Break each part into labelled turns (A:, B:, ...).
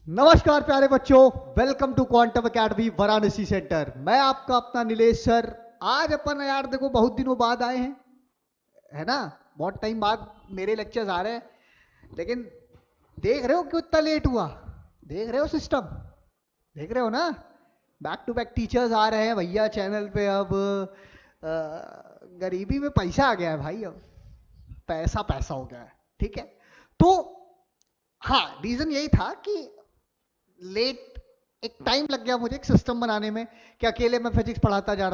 A: नमस्कार प्यारे बच्चों, welcome to Quantum Academy Varanasi centre. मैं आपका अपना नीलेश सर। आज अपन यार देखो बहुत दिनों बाद आए हैं, है ना। बहुत टाइम बाद मेरे लेक्चर्स आ रहे हैं, लेकिन देख रहे हो क्यों इतना लेट हुआ? देख रहे हो सिस्टम, देख रहे हो ना। बैक टू बैक टीचर्स आ रहे हैं भैया चैनल पे। अब गरीबी में पैसा आ गया है भाई, अब पैसा पैसा हो गया है। ठीक है, तो हाँ, रीजन यही था कि लेट एक टाइम लग गया मुझे एक सिस्टम बनाने में, कि अकेले मैं फिजिक्स पढ़ाता जा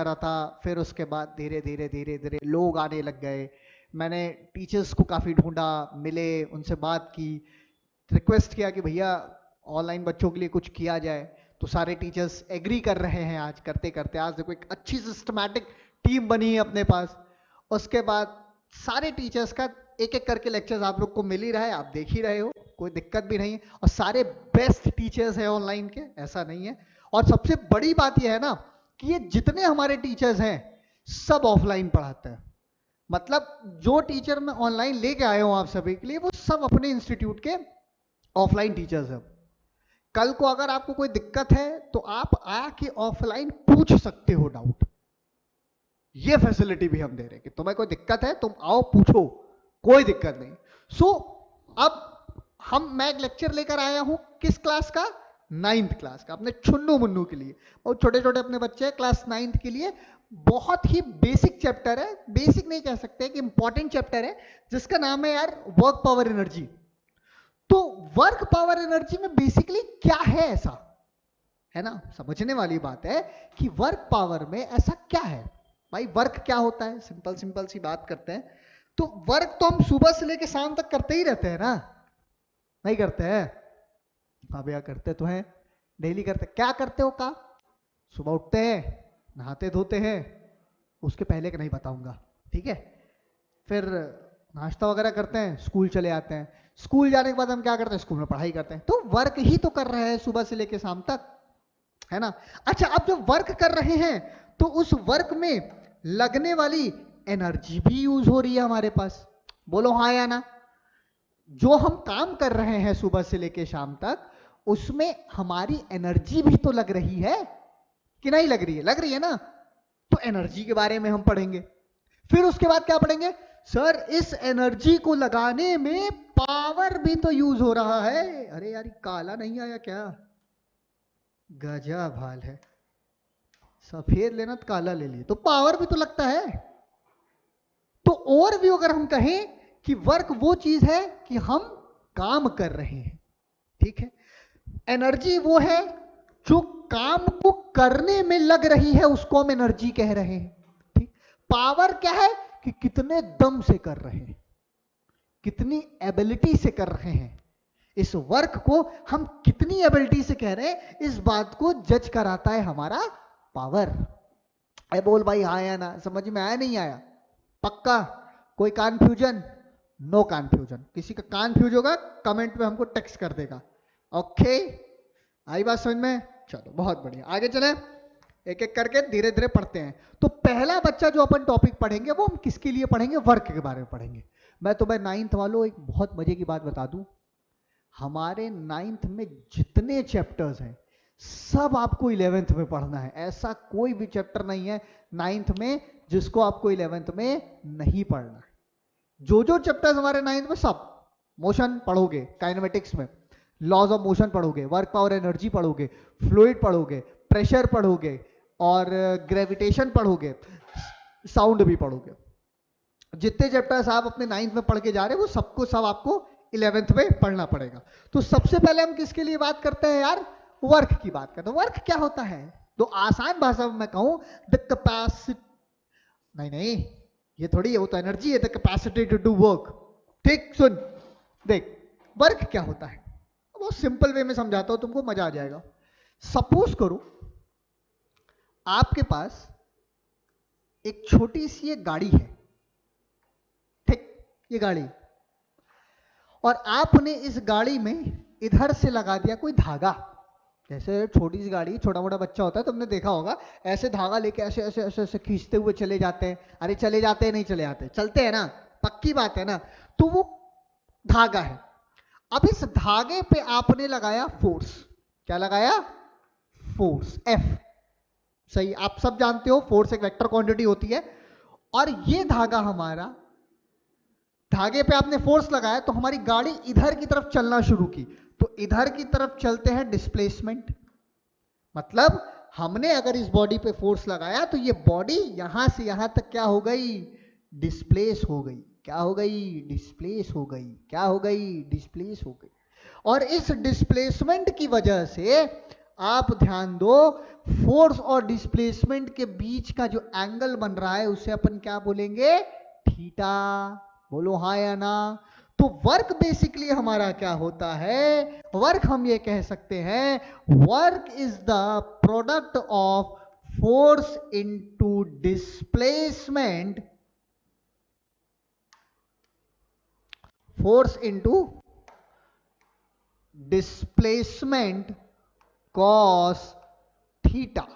A: रहा था। फिर उसके बाद धीरे धीरे धीरे धीरे लोग आने लग गए। मैंने टीचर्स को काफ़ी ढूंढा, मिले, उनसे बात की, रिक्वेस्ट किया कि भैया ऑनलाइन बच्चों के लिए कुछ किया जाए। तो सारे टीचर्स एग्री कर रहे हैं। आज करते करते आज देखो एक अच्छी सिस्टमैटिक टीम बनी है अपने पास। उसके बाद सारे टीचर्स का एक एक करके लेक्चर्स आप लोग को मिल ही रहा है, आप देख ही रहे हो, कोई दिक्कत भी नहीं है। और सारे बेस्ट टीचर्स हैं ऑनलाइन के, ऐसा नहीं है। और सबसे बड़ी बात यह है ना कि ये जितने हमारे टीचर्स हैं सब ऑफलाइन पढ़ाते हैं। मतलब जो टीचर मैं ऑनलाइन लेके आया हूं आप सभी के लिए, वो सब अपने इंस्टीट्यूट के ऑफलाइन टीचर्स हैं। कल को अगर आपको कोई दिक्कत है तो आप आके ऑफलाइन पूछ सकते हो डाउट। ये फैसिलिटी भी हम दे रहे हैं कि तुम्हें कोई दिक्कत है तुम आओ पूछो, कोई दिक्कत नहीं। सो अब मैं एक लेक्चर लेकर आया हूं, किस क्लास का? 9th क्लास का, अपने छुन्नू मुन्नू के लिए। और छोटे छोटे अपने बच्चे हैं क्लास 9th के लिए। बहुत ही बेसिक चैप्टर है, बेसिक नहीं कह सकते कि इंपॉर्टेंट चैप्टर है, जिसका नाम है यार वर्क पावर एनर्जी। तो वर्क पावर एनर्जी में बेसिकली क्या है ऐसा, है ना, समझने वाली बात है कि वर्क पावर में ऐसा क्या है। भाई वर्क क्या होता है, सिंपल सिंपल सी बात करते हैं। तो वर्क तो हम सुबह से लेकर शाम तक करते ही रहते हैं ना, नहीं करते हैं? हाँ भैया करते तो हैं, डेली करते। क्या करते हो का? सुबह उठते हैं, नहाते धोते हैं, उसके पहले का नहीं बताऊंगा, ठीक है। फिर नाश्ता वगैरह करते हैं, स्कूल चले आते हैं। स्कूल जाने के बाद हम क्या करते हैं? स्कूल में पढ़ाई करते हैं। तो वर्क ही तो कर रहे हैं सुबह से लेकर शाम तक, है ना। अच्छा, अब जब वर्क कर रहे हैं तो उस वर्क में लगने वाली एनर्जी भी यूज हो रही है हमारे पास। बोलो हाँ या ना। जो हम काम कर रहे हैं सुबह से लेकर शाम तक, उसमें हमारी एनर्जी भी तो लग रही है कि नहीं लग रही है? लग रही है ना। तो एनर्जी के बारे में हम पढ़ेंगे। फिर उसके बाद क्या पढ़ेंगे? सर इस एनर्जी को लगाने में पावर भी तो यूज हो रहा है। अरे यार काला नहीं आया क्या? गजब हाल है, सफेद लेना तो काला ले लिए, तो पावर भी तो लगता है। तो और भी अगर हम कहें कि वर्क वो चीज है कि हम काम कर रहे हैं, ठीक है। एनर्जी वो है जो काम को करने में लग रही है, उसको हम एनर्जी कह रहे हैं, ठीक। पावर क्या है कि कितने दम से कर रहे हैं, कितनी एबिलिटी से कर रहे हैं। इस वर्क को हम कितनी एबिलिटी से कह रहे हैं, इस बात को जज कराता है हमारा पावर। अरे बोल भाई हाँ या ना, समझ में आया नहीं आया? पक्का? कोई कन्फ्यूजन? No confusion. किसी का कन्फ्यूज होगा कमेंट में हमको टेक्स्ट कर देगा। ओके, आई बात समझ में? चलो बहुत बढ़िया, आगे चले, एक एक करके धीरे धीरे पढ़ते हैं। तो पहला बच्चा जो अपन टॉपिक पढ़ेंगे वो हम किसके लिए पढ़ेंगे? वर्क के बारे में पढ़ेंगे। मैं तुम्हें 9th वालों एक बहुत मजे की बात बता दूं। हमारे 9th में जितने चैप्टर्स हैं सब आपको 11th में पढ़ना है। ऐसा कोई भी चैप्टर नहीं है 9th में जिसको आपको 11th में नहीं पढ़ना है। जो जो चैप्टर्स हमारे 9th में सब, मोशन पढ़ोगे काइनेमेटिक्स में, लॉज ऑफ मोशन पढ़ोगे, वर्क पावर एनर्जी पढ़ोगे, फ्लूइड पढ़ोगे, प्रेशर पढ़ोगे, और ग्रेविटेशन पढ़ोगे, साउंड भी पढ़ोगे। जितने चैप्टर्स आप अपने 9th में पढ़ के जा रहे हैं वो सबको सब आपको 11th में पढ़ना पड़ेगा। तो सबसे पहले हम किसके लिए बात करते हैं यार? वर्क की बात करते हैं। वर्क क्या होता है? तो आसान भाषा में मैं कहूं, द कैपेसिटी, नहीं नहीं, ये थोड़ी है, वो तो एनर्जी है, the capacity to do work. ठीक, सुन देख, वर्क क्या होता है बहुत सिंपल वे में समझाता हूं तुमको, मजा आ जाएगा। सपोज करो आपके पास एक छोटी सी एक गाड़ी है, ठीक, ये गाड़ी, और आपने इस गाड़ी में इधर से लगा दिया कोई धागा। जैसे छोटी सी गाड़ी, छोटा मोटा बच्चा होता है, तुमने देखा होगा, ऐसे धागा लेके ऐसे ऐसे ऐसे ऐसे खींचते हुए चले जाते हैं। अरे चले जाते हैं, नहीं चले जाते, चलते हैं ना, पक्की बात है ना। तो वो धागा है। अब इस धागे पे आपने लगाया फोर्स, क्या लगाया? Force F। सही, आप सब जानते हो फोर्स एक वेक्टर क्वांटिटी होती है। और ये धागा हमारा, धागे पे आपने फोर्स लगाया तो हमारी गाड़ी इधर की तरफ चलना शुरू की, तो इधर की तरफ चलते हैं डिस्प्लेसमेंट। मतलब हमने अगर इस बॉडी पे फोर्स लगाया तो ये बॉडी यहां से यहां तक क्या हो गई? डिस्प्लेस हो गई। क्या हो गई? डिस्प्लेस हो गई। क्या हो गई? डिस्प्लेस हो गई। और इस डिस्प्लेसमेंट की वजह से आप ध्यान दो, फोर्स और डिस्प्लेसमेंट के बीच का जो एंगल बन रहा है उसे अपन क्या बोलेंगे? थीटा। बोलो हाँ या ना। तो वर्क बेसिकली हमारा क्या होता है? वर्क हम ये कह सकते हैं, work is the product of force into displacement, force into displacement cos theta.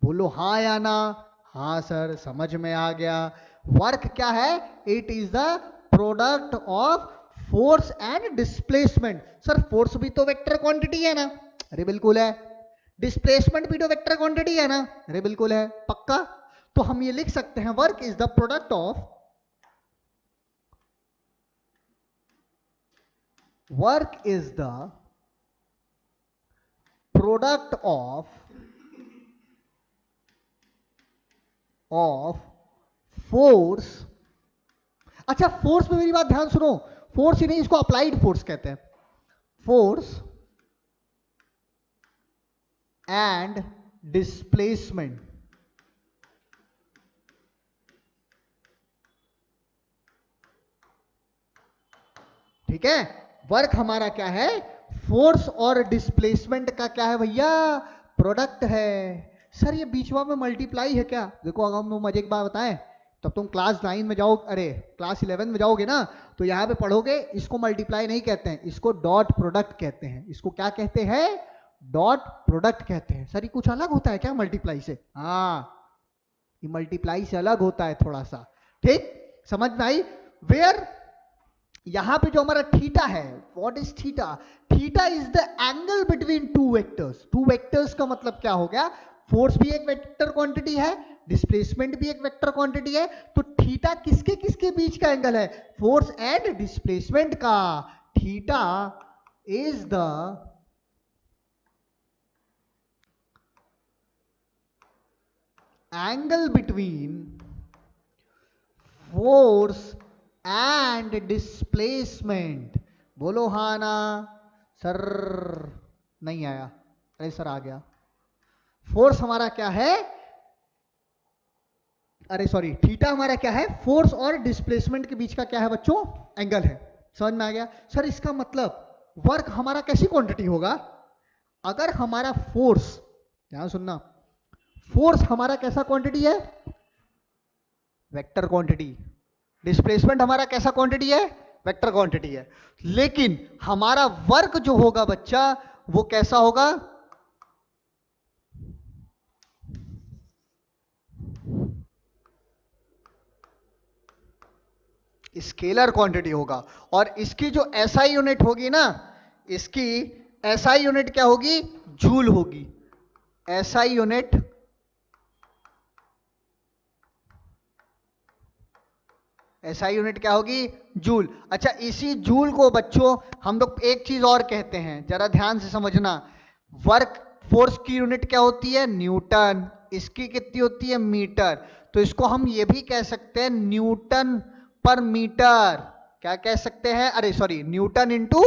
A: बोलो हाँ या ना। हाँ सर, समझ में आ गया। वर्क क्या है? It is the product of force and displacement. Sir force भी तो वेक्टर क्वांटिटी है ना? अरे बिल्कुल है। डिस्प्लेसमेंट भी तो वेक्टर क्वांटिटी है ना? अरे बिल्कुल है। पक्का? तो हम ये लिख सकते हैं, work is the product of, work is the product of force. अच्छा, फोर्स में मेरी बात ध्यान सुनो, फोर्स ही नहीं, इसको अप्लाइड फोर्स कहते हैं। Force and displacement. ठीक है? वर्क हमारा क्या है? फोर्स और डिस्प्लेसमेंट का क्या है भैया? प्रोडक्ट है। सर ये बीचवा में मल्टीप्लाई है क्या? देखो अगर हम मजे की बात बताएं, तब तुम क्लास 9 में जाओ, अरे क्लास 11 में जाओगे ना, तो यहाँ पे पढ़ोगे, इसको मल्टीप्लाई नहीं कहते हैं, इसको डॉट प्रोडक्ट कहते हैं। इसको क्या कहते हैं? डॉट प्रोडक्ट कहते हैं। सर ये कुछ अलग होता है क्या मल्टीप्लाई से? हाँ, ये मल्टीप्लाई से अलग होता है थोड़ा सा। ठीक, समझ में आई? वेयर यहां पे जो हमारा थीटा है, what is theta? Theta is the angle between two vectors. Two vectors का मतलब क्या हो गया? फोर्स भी एक वेक्टर क्वांटिटी है, डिस्प्लेसमेंट भी एक वेक्टर क्वांटिटी है, तो थीटा किसके किसके बीच का एंगल है? फोर्स एंड डिस्प्लेसमेंट का। Theta is the angle between force and displacement. बोलो हाँ ना। सर नहीं आया। अरे सर आ गया। फोर्स हमारा क्या है? अरे सॉरी, थीटा हमारा क्या है? फोर्स और डिस्प्लेसमेंट के बीच का क्या है बच्चों? एंगल है। समझ में आ गया? सर इसका मतलब वर्क हमारा कैसी क्वांटिटी होगा? अगर हमारा फोर्स, ध्यान सुनना, फोर्स हमारा कैसा क्वांटिटी है? Vector quantity. डिस्प्लेसमेंट हमारा कैसा क्वांटिटी है? वेक्टर क्वांटिटी है। लेकिन हमारा वर्क जो होगा बच्चा, वो कैसा होगा? स्केलर क्वांटिटी होगा। और इसकी जो एसआई यूनिट होगी ना, इसकी एसआई यूनिट क्या होगी? जूल होगी। एसआई यूनिट एसआई यूनिट क्या होगी? जूल। अच्छा, इसी जूल को बच्चों हम लोग एक चीज और कहते हैं, जरा ध्यान से समझना। वर्क फोर्स की यूनिट क्या होती है? न्यूटन। इसकी कितनी होती है? मीटर। तो इसको हम ये भी कह सकते हैं न्यूटन पर मीटर। क्या कह सकते हैं? अरे सॉरी, न्यूटन इंटू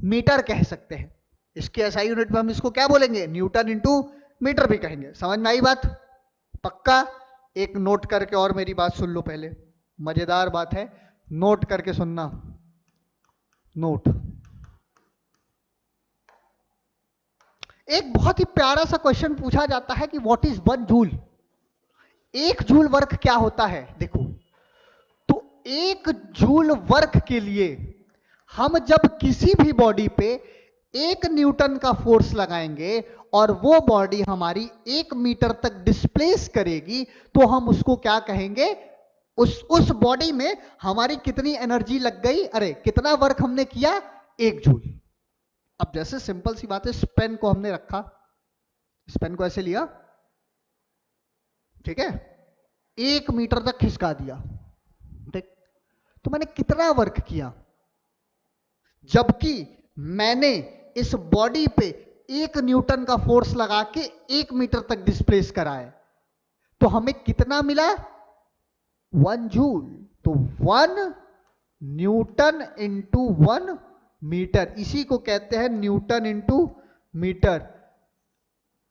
A: मीटर कह सकते हैं। इसकी एसआई यूनिट में हम इसको क्या बोलेंगे? न्यूटन इंटू मीटर भी कहेंगे। समझ में आई बात? पक्का? एक नोट करके और मेरी बात सुन लो पहले, मजेदार बात है, नोट करके सुनना। नोट, एक बहुत ही प्यारा सा क्वेश्चन पूछा जाता है कि what is 1 joule? 1 joule work क्या होता है? देखो, तो 1 जूल वर्क के लिए हम जब किसी भी बॉडी पे 1 न्यूटन का फोर्स लगाएंगे और वो बॉडी हमारी 1 मीटर तक डिस्प्लेस करेगी, तो हम उसको क्या कहेंगे? उस बॉडी में हमारी कितनी एनर्जी लग गई? अरे कितना वर्क हमने किया? 1 जूल। अब जैसे सिंपल सी बात है, इस पेन को हमने रखा, इस पेन को ऐसे लिया, ठीक है, 1 मीटर तक खिसका दिया, ठीक, तो मैंने कितना वर्क किया, जबकि मैंने इस बॉडी पे 1 न्यूटन का फोर्स लगा के 1 मीटर तक डिस्प्लेस करा है, तो हमें कितना मिला, 1 जूल। तो 1 न्यूटन इंटू 1 मीटर, इसी को कहते हैं न्यूटन इंटू मीटर।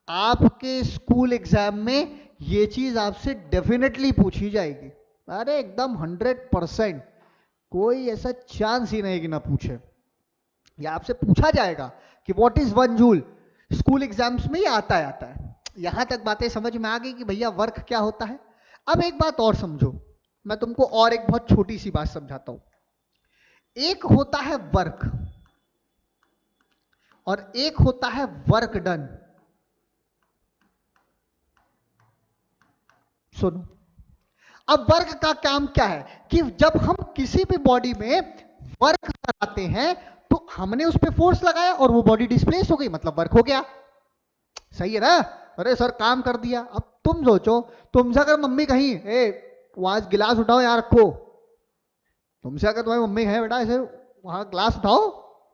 A: आपके स्कूल एग्जाम में ये चीज आपसे डेफिनेटली पूछी जाएगी, अरे एकदम 100%, कोई ऐसा चांस ही नहीं कि ना पूछे, या आपसे पूछा जाएगा कि what is 1 joule, school exams में ही आता है। यहां तक बातें समझ में आ गई कि भैया वर्क क्या होता है। अब एक बात और समझो, मैं तुमको और एक बहुत छोटी सी बात समझाता हूं। एक होता है वर्क और एक होता है वर्क डन। सुनो, अब वर्क का काम क्या है कि जब हम किसी भी बॉडी में वर्क कराते हैं तो हमने उस पर फोर्स लगाया और वो बॉडी डिस्प्लेस हो गई, मतलब वर्क हो गया, सही है ना। अरे सर काम कर दिया। अब तुम सोचो, तुमसे अगर मम्मी कहीं ए वहां गिलास उठाओ यहाँ रखो, तुमसे अगर तुम्हारी मम्मी है बेटा ऐसे वहां ग्लास उठाओ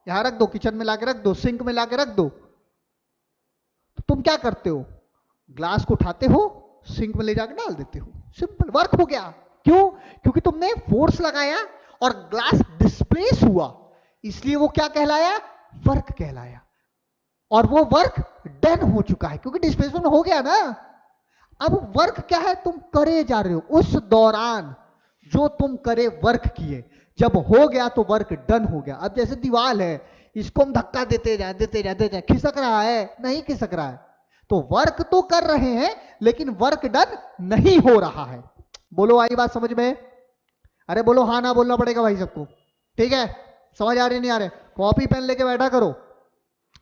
A: यहाँ रख दो, किचन में लाके रख दो, सिंक में लाके रख दो, तो तुम क्या करते हो, ग्लास को उठाते हो, सिंक में ले जाकर डाल देते हो, सिंपल, वर्क हो गया। क्यों? क्योंकि तुमने फोर्स लगाया और ग्लास डिस्प्लेस हुआ, इसलिए वो क्या कहलाया, वर्क कहलाया, और वो वर्क डन हो चुका है क्योंकि डिस्प्लेसमेंट हो गया ना। अब वर्क क्या है, तुम करे जा रहे हो, उस दौरान जो तुम करे वर्क किए, जब हो गया तो वर्क डन हो गया। अब जैसे दीवार है, इसको हम धक्का देते जाए देते जाए देते जाए, खिसक रहा है, नहीं खिसक रहा है, तो वर्क तो कर रहे हैं लेकिन वर्क डन नहीं हो रहा है। बोलो आई बात समझ में? अरे बोलो हाँ ना बोलना पड़ेगा भाई सबको, ठीक है, समझ आ रही नहीं आ रहे? कॉपी पेन लेके बैठा करो,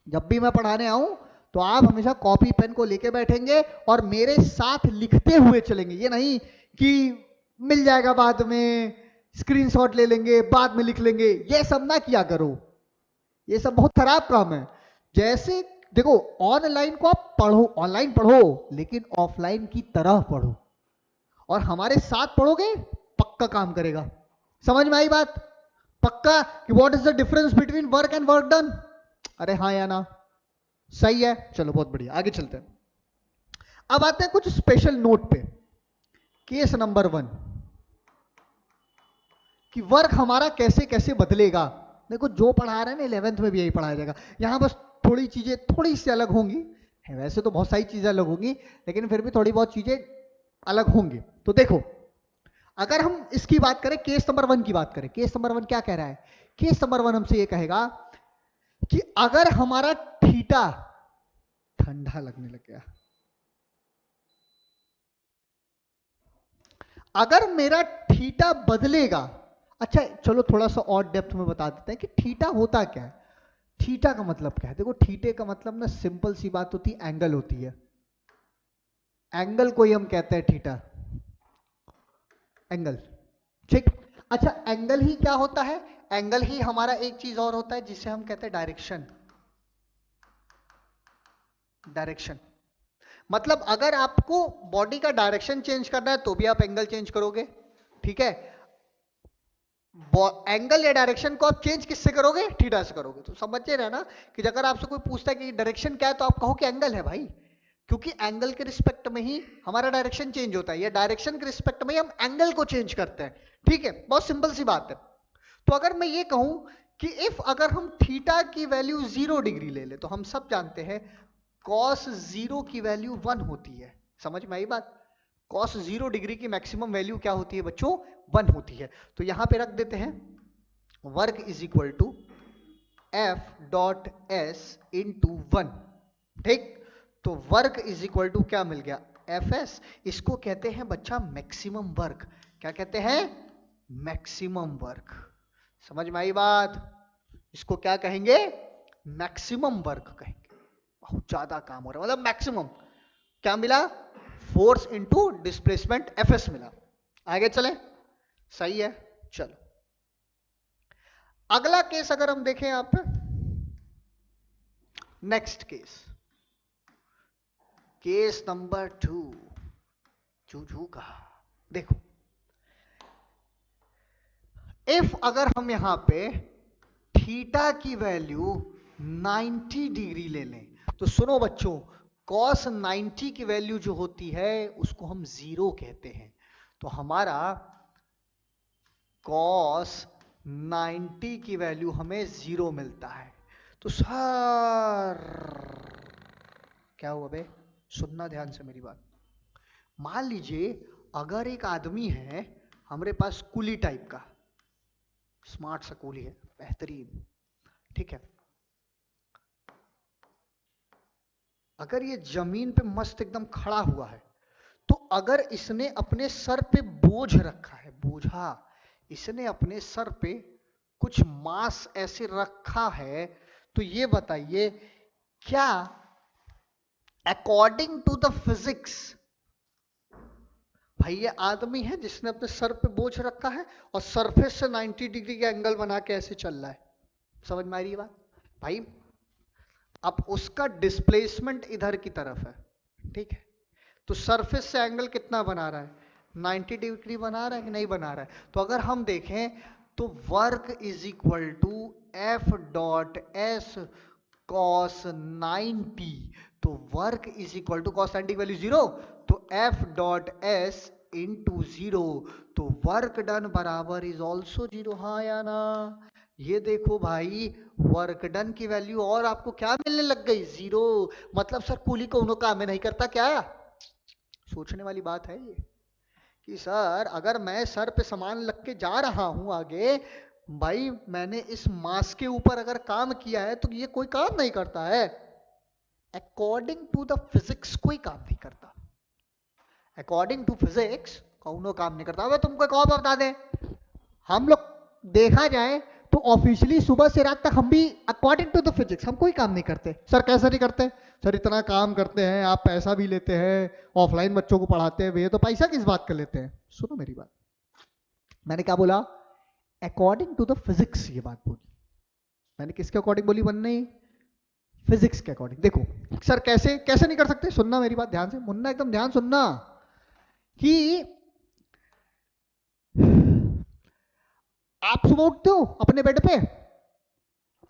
A: जब भी मैं पढ़ाने आऊं तो आप हमेशा कॉपी पेन को लेके बैठेंगे और मेरे साथ लिखते हुए चलेंगे, ये नहीं कि मिल जाएगा बाद में, स्क्रीनशॉट ले लेंगे बाद में लिख लेंगे, ये सब ना किया करो, ये सब बहुत खराब काम है। जैसे देखो, ऑनलाइन को आप पढ़ो, ऑनलाइन पढ़ो लेकिन ऑफलाइन की तरह पढ़ो, और हमारे साथ पढ़ोगे पक्का काम करेगा। समझ में आई बात? पक्का कि what is the difference between work and work done? अरे हाँ या ना? सही है, चलो बहुत बढ़िया, आगे चलते हैं। अब आते हैं कुछ स्पेशल नोट पे। केस नंबर 1 कि वर्क हमारा कैसे कैसे बदलेगा। देखो जो पढ़ा रहे हैं ना 11th में भी यही पढ़ाया जाएगा, यहां बस थोड़ी चीजें थोड़ी सी अलग होंगी, वैसे तो बहुत सारी चीजें अलग होंगी लेकिन फिर भी थोड़ी बहुत चीजें अलग होंगी। तो देखो, अगर हम इसकी बात करें, केस नंबर 1 की बात करें, केस नंबर 1 क्या कह रहा है? केस नंबर 1 हमसे ये कहेगा कि अगर हमारा थीटा ठंडा लगने लग गया, अगर मेरा थीटा बदलेगा, अच्छा चलो थोड़ा सा और डेप्थ में बता देते हैं कि थीटा होता क्या है। थीटा का मतलब क्या है? देखो थीटे का मतलब ना सिंपल सी बात होती है, एंगल होती है, एंगल को ही हम कहते हैं थीटा, एंगल, ठीक। अच्छा एंगल ही क्या होता है? एंगल ही हमारा एक चीज और होता है जिसे हम कहते हैं डायरेक्शन। डायरेक्शन मतलब अगर आपको बॉडी का डायरेक्शन चेंज करना है तो भी आप एंगल चेंज करोगे, ठीक है। एंगल या डायरेक्शन को आप चेंज किससे करोगे? थीटा से करोगे। तो समझे रहे ना कि अगर आपसे कोई पूछता है कि डायरेक्शन क्या है तो आप कहो कि एंगल है भाई, क्योंकि एंगल के रिस्पेक्ट में ही हमारा डायरेक्शन चेंज होता है, या डायरेक्शन के रिस्पेक्ट में ही हम एंगल को चेंज करते हैं, ठीक है। बहुत सिंपल सी बात है। तो अगर मैं ये कहूं कि इफ अगर हम थीटा की वैल्यू 0 डिग्री ले ले, तो हम सब जानते हैं कॉस 0 की वैल्यू 1 होती है। समझ में आई बात? कॉस 0 डिग्री की मैक्सिमम वैल्यू क्या होती है बच्चों? 1 होती है। तो यहां पे रख देते हैं work is equal to F dot S into 1, ठीक। तो वर्क इज इक्वल टू क्या मिल गया? F S. इसको कहते हैं बच्चा मैक्सिमम वर्क। क्या कहते हैं? Maximum work. समझ में आई बात? इसको क्या कहेंगे? मैक्सिमम वर्क कहेंगे। बहुत ज्यादा काम हो रहा है, मतलब मैक्सिमम। क्या मिला? Force into displacement F S मिला। आगे चले, सही है, चलो। अगला केस अगर हम देखें यहां पे, नेक्स्ट केस नंबर 2, जू का देखो, इफ अगर हम यहां पे थीटा की वैल्यू 90 डिग्री ले लें, तो सुनो बच्चों, cos 90 की वैल्यू जो होती है उसको हम 0 कहते हैं। तो हमारा cos 90 की वैल्यू हमें 0 मिलता है। तो सर क्या हुआ बे, सुनना ध्यान से मेरी बात। मान लीजिए अगर एक आदमी है हमारे पास कुली टाइप का, स्मार्ट सा कुली है, बेहतरीन, ठीक है, अगर ये जमीन पे मस्त एकदम खड़ा हुआ है, तो अगर इसने अपने सर पे बोझ रखा है, बोझा, इसने अपने सर पे कुछ मास ऐसे रखा है, तो ये बताइए क्या अकॉर्डिंग टू द फिजिक्स, भाई ये आदमी है जिसने अपने सर पे बोझ रखा है और सरफेस से 90 डिग्री का एंगल बना के ऐसे चल रहा है, समझ में आ रही है बात भाई? अब उसका डिस्प्लेसमेंट इधर की तरफ है, ठीक है, तो सरफेस से एंगल कितना बना रहा है, 90 डिग्री बना रहा है कि नहीं बना रहा है? तो अगर हम देखें तो work is equal to F dot S cos 90, तो work is equal to cos 90 की वैल्यू 0, तो एफ डॉट एस इंटू 0, तो वर्क डन बराबर इज ऑल्सो 0, हाँ या ना? ये देखो भाई, वर्क डन की वैल्यू और आपको क्या मिलने लग गई, 0। मतलब सर कूली को उन्हों काम में नहीं करता क्या? सोचने वाली बात है ये कि सर अगर मैं सर पे सामान लग के जा रहा हूं आगे, भाई मैंने इस मास के ऊपर अगर काम किया है तो ये कोई काम नहीं करता है, अकॉर्डिंग टू द फिजिक्स कोई काम नहीं करता, अकॉर्डिंग टू फिजिक्स कौनो काम नहीं करता। अब तुमको एक और बता दें, हम लोग देखा जाए तो ऑफिशियली सुबह से रात तक हम भी अकॉर्डिंग टू द फिजिक्स हम कोई काम नहीं करते। सर कैसे नहीं करते? सर इतना काम करते हैं, आप पैसा भी लेते हैं, ऑफलाइन बच्चों को पढ़ाते हैं, वे तो पैसा किस बात का लेते हैं? सुनो मेरी बात, मैंने क्या बोला? अकॉर्डिंग टू द फिजिक्स ये बात बोली। मैंने किसके अकॉर्डिंग बोली? बनने फिजिक्स के अकॉर्डिंग। देखो सर कैसे कैसे नहीं कर सकते, सुनना मेरी बात ध्यान से, मुन्ना एकदम ध्यान सुनना, कि आप सुबह उठते हो अपने बेड पे,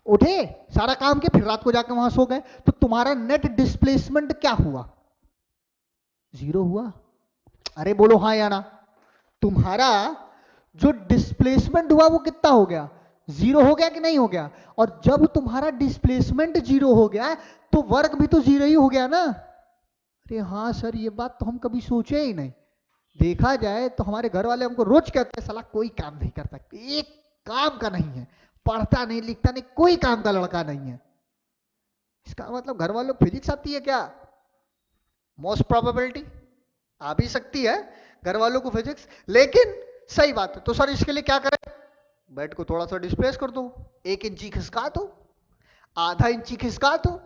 A: उठे, सारा काम किया, फिर रात को जाकर वहां सो गए, तो तुम्हारा नेट डिस्प्लेसमेंट क्या हुआ? 0 हुआ। अरे बोलो हाँ या ना? तुम्हारा जो डिस्प्लेसमेंट हुआ वो कितना हो गया? 0 हो गया कि नहीं हो गया? और जब तुम्हारा डिस्प्लेसमेंट 0 हो गया तो वर्क भी तो 0 ही हो गया ना? अरे हाँ सर, ये बात तो हम कभी सोचे ही नहीं। देखा जाए तो हमारे घर वाले हमको रोज कहते हैं साला कोई काम नहीं करता, एक काम का नहीं है, पढ़ता नहीं लिखता नहीं, कोई काम का लड़का नहीं है। इसका मतलब घर वालों को फिजिक्स आती है क्या? मोस्ट प्रोबेबिलिटी आ भी सकती है घर वालों को फिजिक्स, लेकिन सही बात है। तो सर इसके लिए क्या करें? बेड को थोड़ा सा डिस्प्लेस कर दो, 1 इंची खिसका दो, आधा इंची खिसका दो,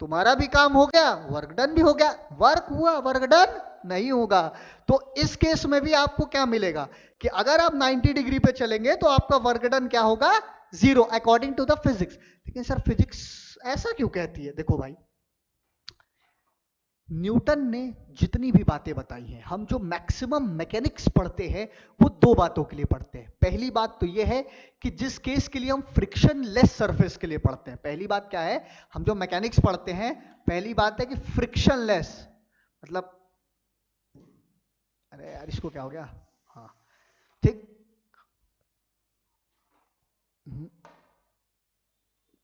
A: तुम्हारा भी काम हो गया, वर्क डन भी हो गया। वर्क हुआ, वर्क डन नहीं होगा। तो इस केस में भी आपको क्या मिलेगा कि अगर आप 90 डिग्री पे चलेंगे तो आपका वर्क डन क्या होगा? 0 अकॉर्डिंग टू द फिजिक्स। लेकिन सर फिजिक्स ऐसा क्यों कहती है? देखो भाई, न्यूटन ने जितनी भी बातें बताई हैं, हम जो मैक्सिमम मैकेनिक्स पढ़ते हैं वो 2 बातों के लिए पढ़ते हैं। पहली बात तो ये है कि जिस केस के लिए हम फ्रिक्शन लेस सरफेस के लिए पढ़ते हैं, पहली बात क्या है, हम जो मैकेनिक्स पढ़ते हैं पहली बात है कि फ्रिक्शन लेस, मतलब अरे यार इसको क्या हो गया, हाँ ठीक,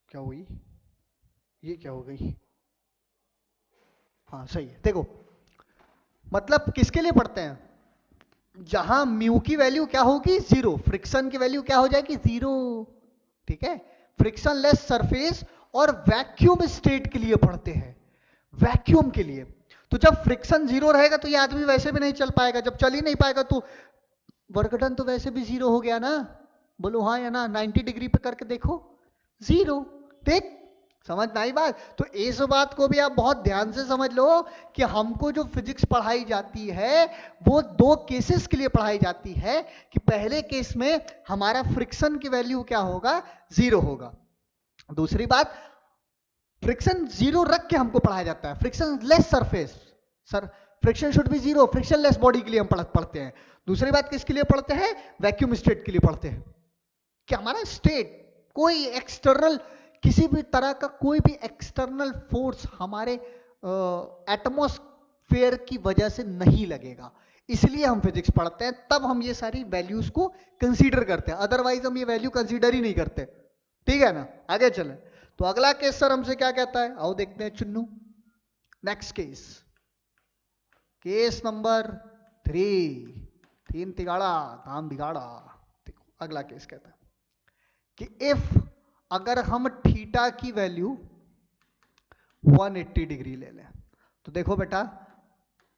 A: क्या हुई, ये क्या हो गई, हाँ सही है। देखो मतलब किसके लिए पढ़ते हैं? जहां म्यू की वैल्यू क्या होगी? 0, फ्रिक्शन की वैल्यू क्या हो जाएगी? 0, ठीक है, फ्रिक्शन लेस सरफेस और वैक्यूम स्टेट के लिए पढ़ते हैं, वैक्यूम के लिए। तो जब फ्रिक्शन 0 रहेगा तो ये आदमी वैसे भी नहीं चल पाएगा, जब चल ही नहीं पाएगा तो वर्क डन तो वैसे भी 0 हो गया ना? बोलो हाँ या ना? 90 डिग्री पे करके देखो, 0। ठीक, समझ में आई बात? तो इस बात को भी आप बहुत ध्यान से समझ लो कि हमको जो फिजिक्स पढ़ाई जाती है वो 2 केसेस के लिए पढ़ाई जाती है, कि पहले केस में हमारा फ्रिक्शन की वैल्यू क्या होगा? 0 होगा। दूसरी बात, फ्रिक्शन जीरो रख के हमको पढ़ाया जाता है, friction less surface. Sir friction should be zero, friction less body के लिए हम पढ़ते हैं। दूसरी बात किसके लिए पढ़ते हैं? वैक्यूम स्टेट के लिए पढ़ते हैं कि हमारा स्टेट कोई एक्सटर्नल, किसी भी तरह का कोई भी एक्सटर्नल फोर्स हमारे एटमॉस्फेयर की वजह से नहीं लगेगा, इसलिए हम फिजिक्स पढ़ते हैं। तब हम ये सारी वैल्यूज को कंसीडर करते हैं, अदरवाइज हम ये वैल्यू कंसीडर ही नहीं करते। ठीक है ना, आगे चले। तो अगला केस सर हमसे क्या कहता है, आओ देखते हैं Chunnu. Next case, case number 3, 3 तिगाड़ा काम बिगाड़ा। देखो अगला केस कहता है कि इफ, अगर हम थीटा की वैल्यू 180 डिग्री ले लें, तो देखो बेटा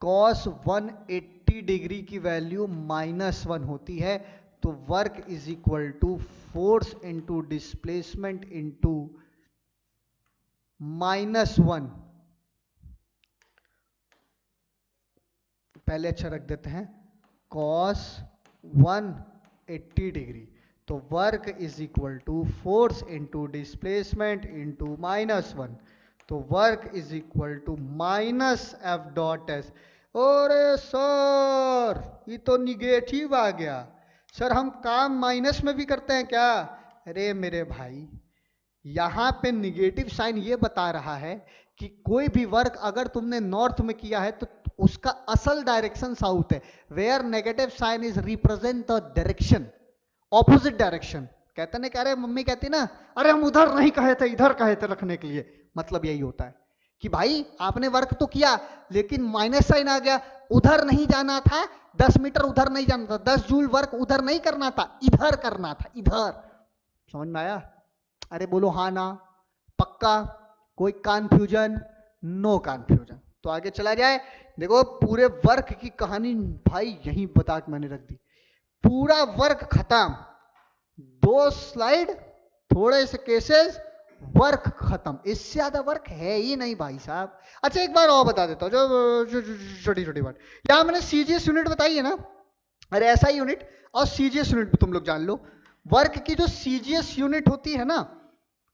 A: cos 180 डिग्री की वैल्यू -1 होती है, तो work is equal to force into displacement into -1। पहले अच्छा रख देते हैं, cos 180 डिग्री, तो work is equal to force into displacement into -1, तो work is equal to -F.S। अरे सर ये तो निगेटिव आ गया, सर हम काम माइनस में भी करते हैं क्या? अरे मेरे भाई, यहां पे निगेटिव साइन ये बता रहा है कि कोई भी वर्क अगर तुमने नॉर्थ में किया है तो उसका असल डायरेक्शन साउथ है, where negative sign is represent the direction, opposite direction. कहते ना, कह रहे मम्मी कहती ना, अरे हम उधर नहीं कहे थे इधर कहे थे रखने के लिए। मतलब यही होता है कि भाई आपने वर्क तो किया लेकिन माइनस साइन आ गया, उधर नहीं जाना था, 10 मीटर उधर नहीं जाना था, 10 जूल वर्क उधर नहीं करना था, इधर करना था, इधर। समझ में आया? अरे बोलो हाँ ना, पक्का? कोई कंफ्यूजन? No confusion. तो आगे चला जाए। देखो पूरे वर्क की कहानी भाई यहीं बता के मैंने रख दी, पूरा वर्क खत्म, 2 स्लाइड, थोड़े से केसेस, वर्क खत्म। इससे ज्यादा वर्क है ही नहीं भाई साहब। अच्छा एक बार और बता देता हूँ, जो छोटी छोटी बात, यहां मैंने सीजीएस यूनिट बताई है ना, अरे ऐसा ही यूनिट और सीजीएस यूनिट भी तुम लोग जान लो। वर्क की जो सीजीएस यूनिट होती है ना,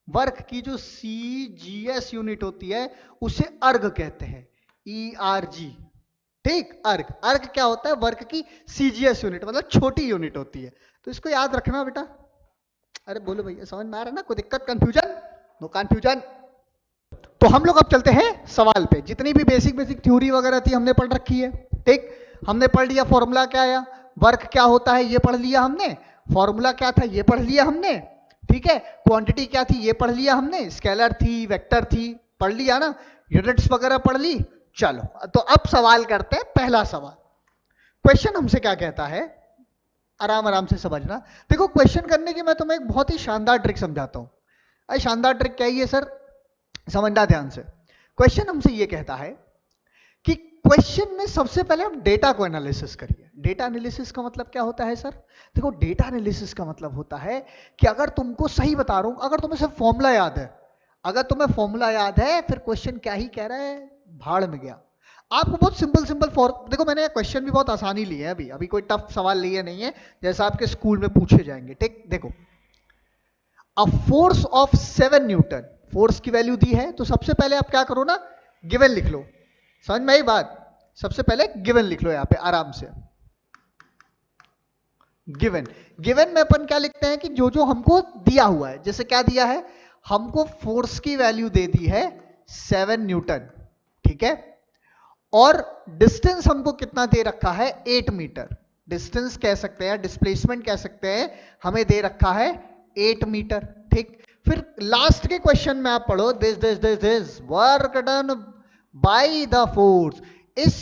A: वर्क की जो सीजीएस यूनिट होती है उसे अर्ग कहते हैं, ERG। ठीक, अर्ग, अर्ग क्या होता है? वर्क की सीजीएस यूनिट, मतलब छोटी यूनिट होती है। तो इसको याद रखना बेटा। अरे बोलो भैया समझ में आ रहा है ना? कोई दिक्कत, कंफ्यूजन? No confusion. तो हम लोग अब चलते हैं सवाल पे। जितनी भी बेसिक बेसिक थ्योरी वगैरह थी हमने पढ़ रखी है। ठीक, हमने पढ़ लिया फॉर्मूला क्या आया, वर्क क्या होता है ये पढ़ लिया हमने, फॉर्मूला क्या था ये पढ़ लिया हमने, ठीक है, क्वांटिटी क्या थी ये पढ़ लिया हमने, स्केलर थी, वेक्टर थी, पढ़ लिया ना, यूनिट्स वगैरह पढ़ ली। चलो तो अब सवाल करते हैं। पहला सवाल, क्वेश्चन हमसे क्या कहता है, आराम आराम से समझना। देखो क्वेश्चन करने की मैं तुम्हें एक बहुत ही शानदार ट्रिक समझाता हूं। अरे शानदार ट्रिक क्या है ये सर, समझना ध्यान से। क्वेश्चन हमसे ये कहता है कि क्वेश्चन में सबसे पहले आप डेटा को एनालिसिस करिए। डेटा एनालिसिस का मतलब क्या होता है सर? देखो डेटा एनालिसिस का मतलब होता है कि अगर तुमको सही बता रहा हूं, अगर तुम्हें सिर्फ फॉर्मूला याद है, अगर तुम्हें फॉर्मूला याद है, फिर क्वेश्चन क्या ही कह रहा है, भाड़ में गया। आपको बहुत सिंपल सिंपल देखो मैंने क्वेश्चन भी बहुत आसानी लिए हैं, अभी अभी कोई टफ सवाल लिए नहीं है जैसा आपके स्कूल में पूछे जाएंगे। ठीक, देखो a force of 7 Newton, force की वैल्यू दी है, तो सबसे पहले आप क्या करो ना, गिवन लिख लो। समझ में आई बात? सबसे पहले गिवन लिख लो यहां पे आराम से। गिवन, गिवन में अपन क्या लिखते हैं कि जो जो हमको दिया हुआ है, जैसे क्या दिया है, हमको फोर्स की वैल्यू दे दी है 7 न्यूटन, ठीक है, और डिस्टेंस हमको कितना दे रखा है, 8 मीटर। डिस्टेंस कह सकते हैं, डिस्प्लेसमेंट कह सकते हैं, हमें दे रखा है 8 मीटर। ठीक, फिर लास्ट के क्वेश्चन में आप पढ़ो, this work done by the force, इस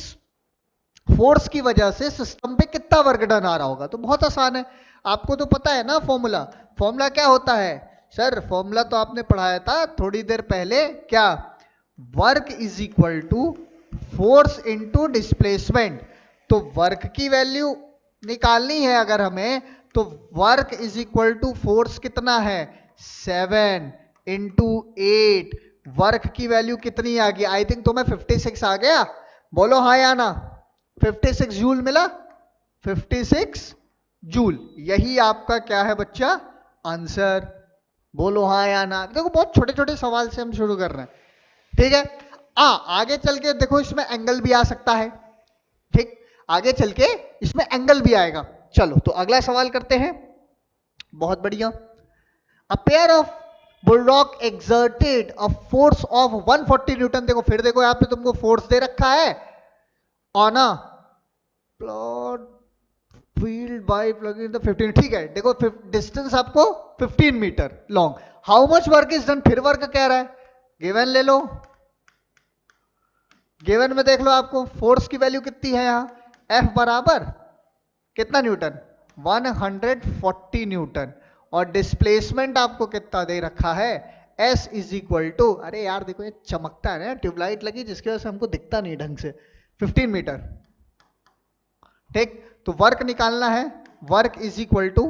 A: फोर्स की वजह से सिस्टम पे कितना वर्क डन आ रहा होगा। तो बहुत आसान है, आपको तो पता है ना फॉर्मूला। फॉर्मूला क्या होता है सर? फॉर्मूला तो आपने पढ़ाया था थोड़ी देर पहले, क्या? Work is equal to force into displacement. तो वर्क की वैल्यू निकालनी है अगर हमें, तो work is equal to force कितना है, 7 इंटू 8। वर्क की वैल्यू कितनी आ गई? आई थिंक तुम्हें 56 आ गया, बोलो हाँ या ना? 56 जूल मिला, 56 जूल। यही आपका क्या है बच्चा, आंसर। बोलो हाँ या ना। देखो बहुत छोटे छोटे सवाल से हम शुरू कर रहे हैं, ठीक है। आगे चल के देखो इसमें एंगल भी आ सकता है, ठीक। आगे चल के इसमें एंगल भी आएगा। चलो तो अगला सवाल करते हैं। बहुत बढ़िया। A pair of bulldog exerted a force of 140 Newton. देखो फिर देखो यहाँ पे तुमको फोर्स दे रखा है on a plot field by plugging the 15, ठीक है। देखो डिस्टेंस आपको 15 metre long. How much work is done, फिर वर्क कह रहा है। गिवन ले लो, गिवन में देख लो आपको फोर्स की वैल्यू कितनी है यहाँ। एफ बराबर कितना न्यूटन, 140 न्यूटन। और डिस्प्लेसमेंट आपको कितना दे रखा है, एस इज इक्वल टू, अरे यार देखो ये चमकता है ना, ट्यूबलाइट लगी जिसकी वजह से हमको दिखता नहीं ढंग से, 15 मीटर, ठीक। तो वर्क निकालना है, work is equal to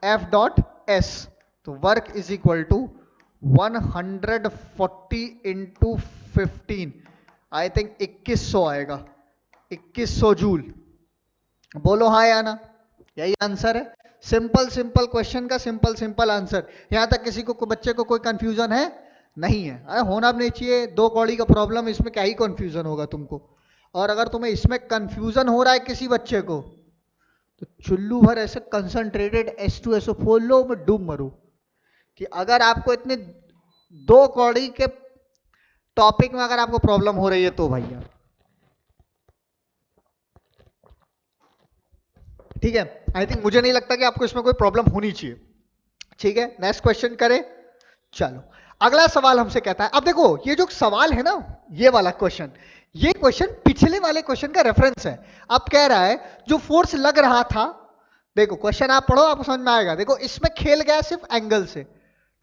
A: F dot S. तो work is equal to 140 into 15, I think 2100 आएगा, 2100 जूल। बोलो हाँ या ना, यही आंसर है। सिंपल सिंपल क्वेश्चन का सिंपल सिंपल आंसर। यहां तक किसी को बच्चे को कोई कंफ्यूजन है, नहीं है। अरे होना भी नहीं चाहिए, दो कौड़ी का प्रॉब्लम, इसमें क्या ही कंफ्यूजन होगा तुमको। और अगर तुम्हें इसमें कंफ्यूजन हो रहा है किसी बच्चे को, तो चुल्लू भर ऐसे कंसंट्रेटेड H2SO फोल लो, मैं डूब मरू। कि अगर आपको इतने दो कौड़ी के टॉपिक में अगर आपको प्रॉब्लम हो रही है तो भैया, ठीक है। आई थिंक मुझे नहीं लगता कि आपको इसमें कोई प्रॉब्लम होनी चाहिए, ठीक है। नेक्स्ट क्वेश्चन करें। चलो अगला सवाल हमसे कहता है, अब देखो ये जो सवाल है ना, ये वाला क्वेश्चन, ये क्वेश्चन पिछले वाले क्वेश्चन का रेफरेंस है। अब कह रहा है जो फोर्स लग रहा था, देखो क्वेश्चन आप पढ़ो आपको समझ में आएगा। देखो इसमें खेल गया सिर्फ एंगल से,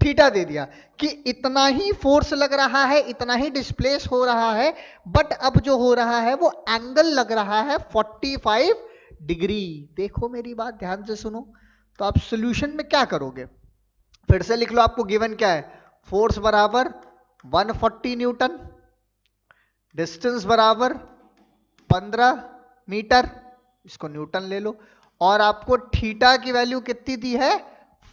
A: थीटा दे दिया कि इतना ही फोर्स लग रहा है, इतना ही डिस्प्लेस हो रहा है, बट अब जो हो रहा है वो एंगल लग रहा है 45 डिग्री। देखो मेरी बात ध्यान से सुनो। तो आप सॉल्यूशन में क्या करोगे, फिर से लिख लो, आपको गिवन क्या है, फोर्स बराबर 140 न्यूटन, डिस्टेंस बराबर 15 मीटर, इसको न्यूटन ले लो, और आपको थीटा की वैल्यू कितनी दी है,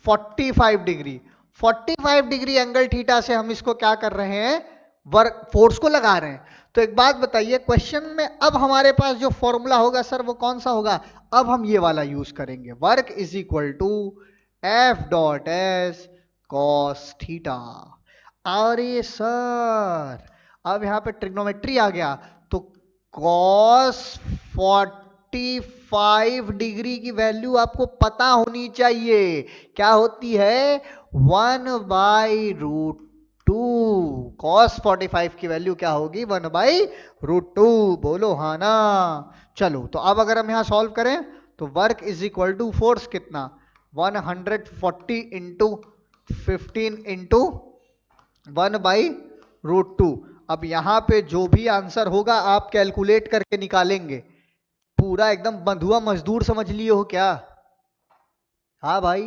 A: 45 डिग्री। 45 डिग्री एंगल थीटा से हम इसको क्या कर रहे हैं, वर्क फोर्स को लगा रहे हैं। तो एक बात बताइए, क्वेश्चन में अब हमारे पास जो फॉर्मूला होगा सर वो कौन सा होगा, अब हम ये वाला यूज करेंगे, work is equal to F dot S cos theta. अरे सर अब यहां पे ट्रिग्नोमेट्री आ गया, तो कॉस 45 डिग्री की वैल्यू आपको पता होनी चाहिए, क्या होती है, 1/√2। कॉस 45 की वैल्यू क्या होगी, 1/√2। बोलो हाँ ना। चलो तो अब अगर हम यहां सॉल्व करें, तो work is equal to force कितना, 140 इंटू 15 इंटू 1/√2। अब यहां पे जो भी आंसर होगा आप कैलकुलेट करके निकालेंगे। पूरा एकदम बंधुआ मजदूर समझ लिए हो क्या, हाँ भाई,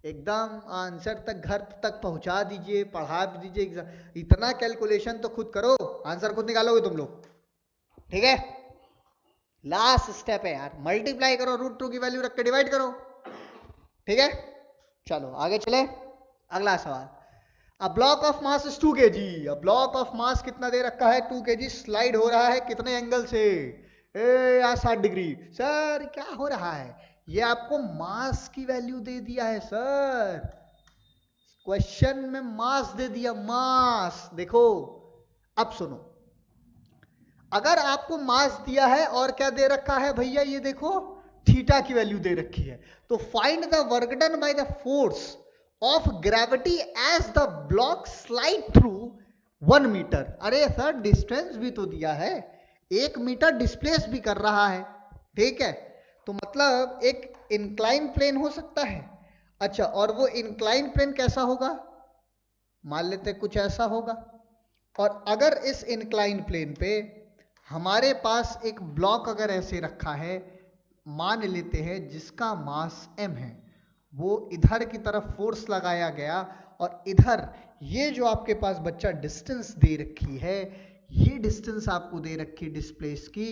A: एकदम आंसर तक घर तक पहुंचा दीजिए, पढ़ा भी दीजिए। इतना कैलकुलेशन तो खुद करो, आंसर खुद निकालोगे तुम लोग, ठीक है। लास्ट स्टेप है यार, मल्टीप्लाई करो, √2 की वैल्यू रख के डिवाइड करो, ठीक है। चलो आगे चले, अगला सवाल। A block of mass is 2 kg। A block of mass कितना दे रखा है, 2 kg, स्लाइड हो रहा है कितने एंगल से, यार 60 डिग्री। सर क्या हो रहा है, ये आपको मास की वैल्यू दे दिया है सर, क्वेश्चन में मास दे दिया, मास। देखो अब सुनो, अगर आपको मास दिया है और क्या दे रखा है भैया, ये देखो थीटा की वैल्यू दे रखी है, तो find the work done by the force of gravity as the block slide through 1 metre. अरे सर डिस्टेंस भी तो दिया है, 1 मीटर डिस्प्लेस भी कर रहा है, ठीक है। तो मतलब एक इंक्लाइन प्लेन हो सकता है। अच्छा, और वो इंक्लाइन प्लेन कैसा होगा, मान लेते कुछ ऐसा होगा। और अगर इस इंक्लाइन प्लेन पे हमारे पास एक ब्लॉक अगर ऐसे रखा है, मान लेते हैं जिसका मास m है, वो इधर की तरफ फोर्स लगाया गया, और इधर ये जो आपके पास बच्चा डिस्टेंस दे रखी है, ये डिस्टेंस आपको दे रखी डिस्प्लेस की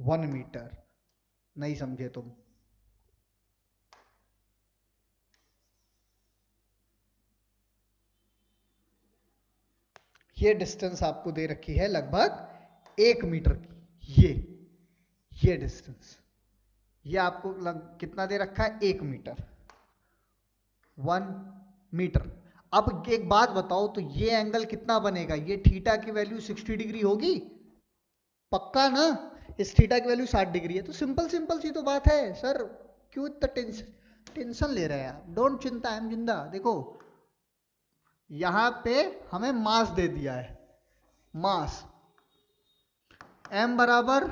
A: 1 मीटर। नहीं समझे तुम, ये डिस्टेंस आपको दे रखी है लगभग 1 मीटर की। ये डिस्टेंस, ये आपको कितना दे रखा है? 1 मीटर, 1 मीटर। अब एक बात बताओ, तो ये एंगल कितना बनेगा? ये थीटा की वैल्यू 60 डिग्री होगी, पक्का ना? इस थीटा की वैल्यू 60 डिग्री है। तो सिंपल सिंपल सी तो बात है सर, क्यों इतना टेंशन ले रहे हैं आप? डोंट चिंता, आई एम जिंदा। देखो यहां पे हमें मास दे दिया है, मास m बराबर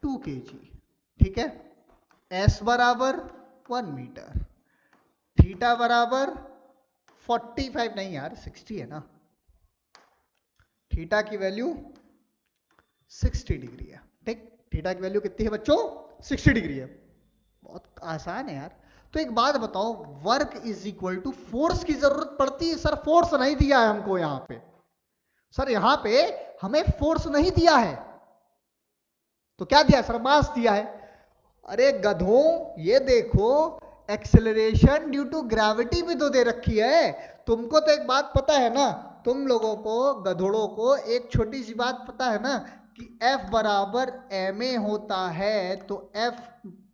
A: 2 kg, ठीक है, s बराबर 1 मीटर, थीटा बराबर 45 नहीं यार 60 है ना, थीटा की वैल्यू 60 डिग्री है, ठीक। थीटा की वैल्यू कितनी है बच्चों? 60 डिग्री है। बहुत आसान है यार। तो एक बात बताओ, work is equal to force की जरूरत पड़ती है? सर फोर्स नहीं दिया है हमको यहां पे, सर यहां पे हमें फोर्स नहीं दिया है, तो क्या दिया सर? मास दिया है। अरे गधों, ये देखो एक्सेलरेशन ड्यू टू ग्रेविटी भी तो दे रखी है। तुमको तो एक बात पता है ना, तुम लोगों को गधोड़ों को एक छोटी सी बात पता है ना कि F बराबर ma होता है, तो F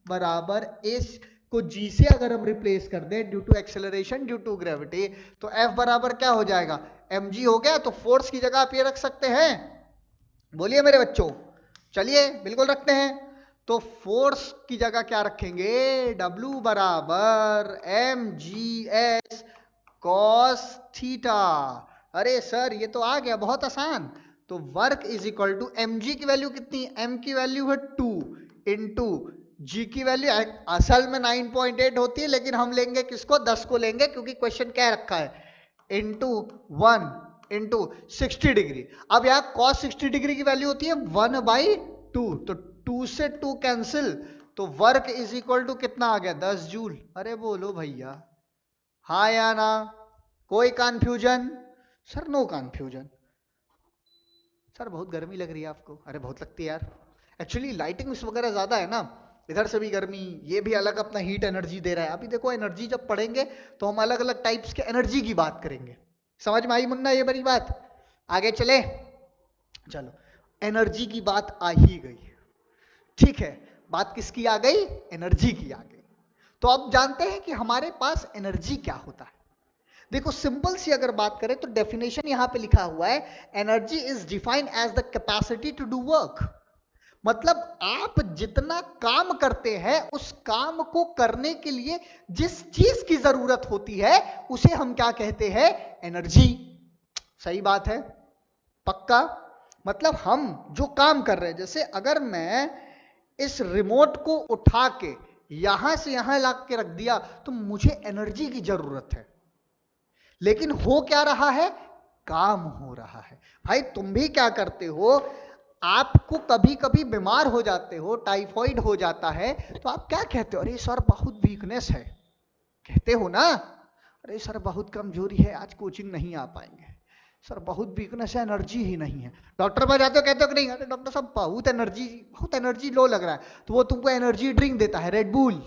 A: बराबर s को g से अगर हम रिप्लेस कर दें due to acceleration due to gravity, तो F बराबर क्या हो जाएगा? mg हो गया। तो फोर्स की जगह आप ये रख सकते हैं, बोलिए मेरे बच्चों। चलिए बिल्कुल रखते हैं। तो फोर्स की जगह क्या रखेंगे? W बराबर mgs cos थीटा। अरे सर ये तो आ गया, बहुत आसान। तो work is equal to mg की वैल्यू कितनी? m की वैल्यू है 2 इंटू g की वैल्यू असल में 9.8 होती है, लेकिन हम लेंगे किसको? 10 को लेंगे, क्योंकि क्वेश्चन क्या रखा है? Into 1 into 60 degree. अब यहाँ cos 60 डिग्री की वैल्यू होती है 1/2, तो 2 से 2 कैंसिल, तो वर्क इज इक्वल टू कितना आ गया? 10 जूल। अरे बोलो भैया, हाँ या ना? कोई confusion? Sir no confusion. Sir बहुत गर्मी लग रही है आपको? अरे बहुत लगती है यार, एक्चुअली लाइटिंग वगैरह ज्यादा है ना, इधर से भी गर्मी, ये भी अलग अपना हीट एनर्जी दे रहा है। अभी देखो एनर्जी जब पढ़ेंगे तो हम अलग अलग टाइप्स के एनर्जी की बात करेंगे। समझ में आई मुन्ना ये बड़ी बात? आगे चले, चलो एनर्जी की बात आ ही गई, ठीक है। बात किसकी आ गई? एनर्जी की आ गई। तो अब जानते हैं कि हमारे पास एनर्जी क्या होता है। देखो सिंपल सी अगर बात करें तो डेफिनेशन यहां पे लिखा हुआ है, energy is defined as the capacity to do work. मतलब आप जितना काम करते हैं, उस काम को करने के लिए जिस चीज की जरूरत होती है उसे हम क्या कहते हैं? एनर्जी। सही बात है, पक्का? मतलब हम जो काम कर रहे हैं, जैसे अगर मैं इस रिमोट को उठा के यहां से यहां ला के रख दिया तो मुझे एनर्जी की जरूरत है, लेकिन हो क्या रहा है? काम हो रहा है। भाई तुम भी क्या करते हो? आपको कभी कभी बीमार हो जाते हो, टाइफाइड हो जाता है, तो आप क्या कहते हो? अरे सर बहुत वीकनेस है, कहते हो ना? अरे सर बहुत कमजोरी है, आज कोचिंग नहीं आ पाएंगे, सर बहुत वीकनेस है, एनर्जी ही नहीं है। डॉक्टर पर जाते हो, कहते हो कि नहीं अरे डॉक्टर साहब बहुत एनर्जी लो लग रहा है, तो वो तुमको एनर्जी ड्रिंक देता है, रेड बुल।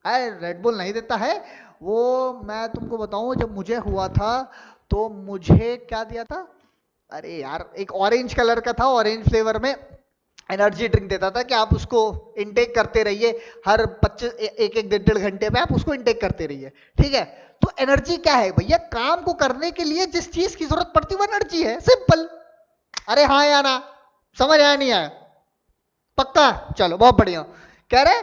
A: अरे रेड बुल नहीं देता है वो। मैं तुमको बताऊं, जब मुझे हुआ था तो मुझे क्या दिया था? अरे यार एक ऑरेंज कलर का था, ऑरेंज फ्लेवर में एनर्जी ड्रिंक देता था कि आप उसको इनटेक करते रहिए, हर 25 एक एक डेढ़ घंटे में आप उसको इनटेक करते रहिए, ठीक है। तो एनर्जी क्या है भैया? काम को करने के लिए जिस चीज की जरूरत पड़ती है वो एनर्जी है, सिंपल। अरे हाँ या ना? समझ आया नहीं आया? पक्का? चलो बहुत बढ़िया। कह रहे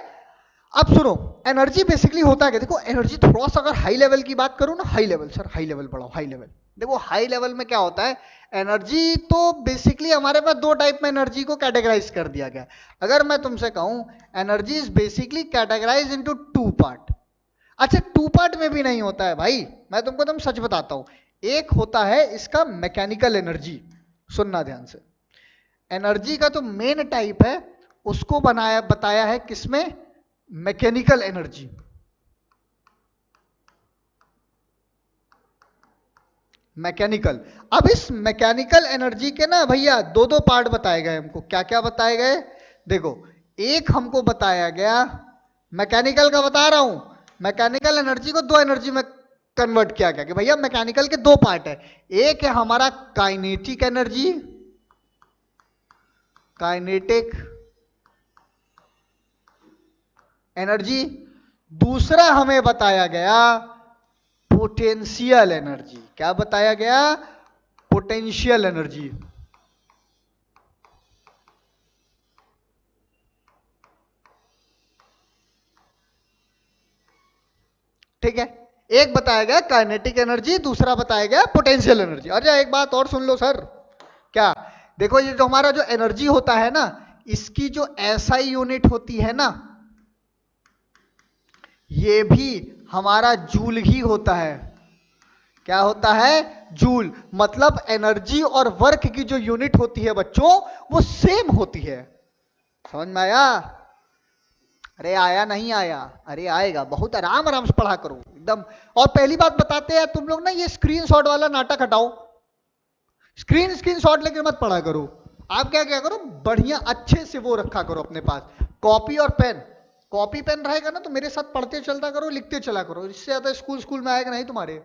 A: अब सुनो, एनर्जी बेसिकली होता है क्या? देखो एनर्जी थोड़ा सा अगर हाई लेवल की बात करूं ना, high level, sir high level बढ़ाओ, हाई लेवल। देखो हाई लेवल में क्या होता है, एनर्जी तो बेसिकली हमारे पास दो टाइप में एनर्जी को कैटेगराइज कर दिया गया। अगर मैं तुमसे कहूं energy is basically categorize into 2 part. अच्छा 2 पार्ट में भी नहीं होता है भाई, मैं तुमको तुम सच बताता हूं। एक होता है इसका मैकेनिकल एनर्जी, सुनना ध्यान से। एनर्जी का जो मेन टाइप है उसको बताया है किसमें? Mechanical energy. मैकेनिकल। अब इस मैकेनिकल एनर्जी के ना भैया दो दो पार्ट बताए गए हमको। क्या क्या बताए गए? देखो एक हमको बताया गया, मैकेनिकल का बता रहा हूं, मैकेनिकल एनर्जी को दो एनर्जी में कन्वर्ट किया गया कि भैया मैकेनिकल के दो पार्ट है, एक है हमारा काइनेटिक एनर्जी, काइनेटिक एनर्जी, दूसरा हमें बताया गया पोटेंशियल एनर्जी। क्या बताया गया? Potential energy. ठीक है, एक बताया गया काइनेटिक एनर्जी, दूसरा बताया गया पोटेंशियल एनर्जी। अरे एक बात और सुन लो सर, क्या देखो ये जो हमारा जो एनर्जी होता है ना, इसकी जो एसआई यूनिट होती है ना, ये भी हमारा जूल ही होता है। क्या होता है? जूल। मतलब एनर्जी और वर्क की जो यूनिट होती है बच्चों, वो सेम होती है। समझ में आया? अरे आया नहीं आया? अरे आएगा, बहुत आराम आराम से पढ़ा करो एकदम। और पहली बात बताते हैं तुम लोग ना, ये स्क्रीनशॉट वाला नाटक हटाओ, स्क्रीनशॉट लेके मत पढ़ा करो। आप क्या क्या करो, बढ़िया अच्छे से वो रखा करो अपने पास, कॉपी और पेन। कॉपी पेन रहेगा ना तो मेरे साथ पढ़ते चलता करो, लिखते चला करो, इससे ज्यादा स्कूल स्कूल में आएगा नहीं तुम्हारे।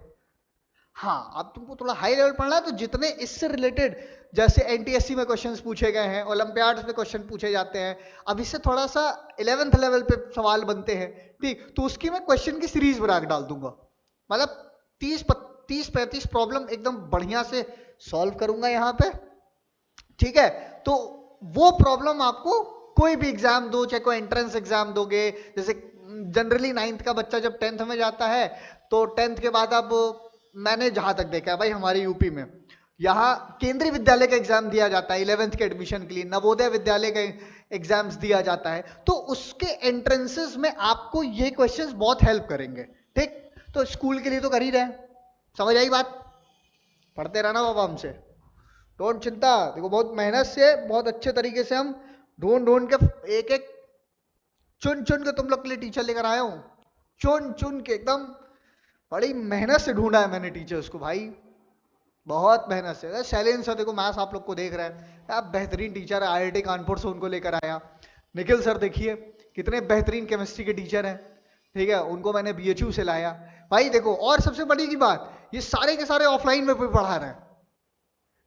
A: हाँ, अब तुमको थोड़ा हाई लेवल पढ़ना है तो जितने इससे रिलेटेड, जैसे एनटीएससी में क्वेश्चंस पूछे गए हैं, ओलंपियाड्स में क्वेश्चन पूछे जाते हैं, अब इससे थोड़ा सा 11th लेवल पे सवाल बनते हैं, ठीक, तो उसकी मैं क्वेश्चन की सीरीज बना के डाल दूंगा। मतलब 30-35 प्रॉब्लम एकदम बढ़िया से सॉल्व करूंगा यहाँ पे। ठीक है, तो वो प्रॉब्लम आपको कोई भी एग्जाम दो, चाहे कोई एंट्रेंस एग्जाम दोगे, जैसे जनरली 9th का बच्चा जब 10th में जाता है, तो 10th के बाद अब मैंने जहां तक देखा है भाई हमारे यूपी में, यहाँ केंद्रीय विद्यालय का एग्जाम दिया जाता है 11th के एडमिशन के लिए, नवोदय विद्यालय का एग्जाम्स दिया जाता है, तो उसके एंट्रेंसेस में आपको ये क्वेश्चंस बहुत हेल्प करेंगे। ठीक, तो स्कूल के लिए तो कर ही रहे, समझ आई बात? पढ़ते रहना बाबा हमसे, डोंट चिंता। देखो बहुत मेहनत से, बहुत अच्छे तरीके से हम ढूंढ ढूंढ के एक एक चुन चुन के तुम लोग के लिए टीचर लेकर आया हूं, चुन चुन के एकदम बड़ी मेहनत से ढूंढा है मैंने टीचर्स को भाई, बहुत मेहनत से। शैलेंद्र सर देखो, मैथ्स आप लोग को देख रहे हैं, आप बेहतरीन टीचर है, आईआईटी कानपुर से उनको लेकर आया। निखिल सर देखिए कितने बेहतरीन केमिस्ट्री के टीचर हैं, ठीक है, उनको मैंने बीएचयू से लाया भाई। देखो और सबसे बड़ी की बात, ये सारे के सारे ऑफलाइन में पढ़ा रहे हैं,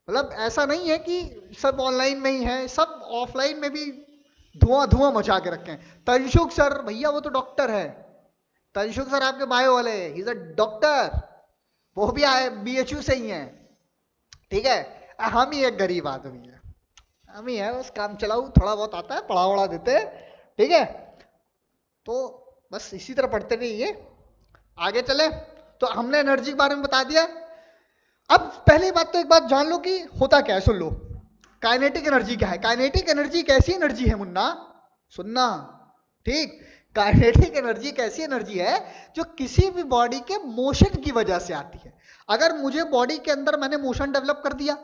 A: मतलब ऐसा नहीं है कि सब ऑनलाइन में ही है, सब ऑफलाइन में भी धुआं धुआं मचा के रखे हैं। तंशुक सर भैया वो तो डॉक्टर है, तंशुक सर आपके बायो वाले, ही इज अ डॉक्टर, वो भी बीएचयू से ही है। ठीक है, हम ही एक गरीब आदमी है, हम ही है बस काम चलाऊ, थोड़ा बहुत आता है, पढ़ा वढ़ा देते हैं। ठीक है, तो बस इसी तरह पढ़ते रहिए, आगे चले। तो हमने एनर्जी के बारे में बता दिया। अब पहली बात तो एक बात जान लो कि होता क्या है, सुन लो। काइनेटिक एनर्जी क्या है? काइनेटिक एनर्जी कैसी एनर्जी है मुन्ना, सुनना, ठीक, काइनेटिक एनर्जी एक ऐसी एनर्जी है जो किसी भी बॉडी के मोशन की वजह से आती है। अगर मुझे बॉडी के अंदर मैंने मोशन डेवलप कर दिया,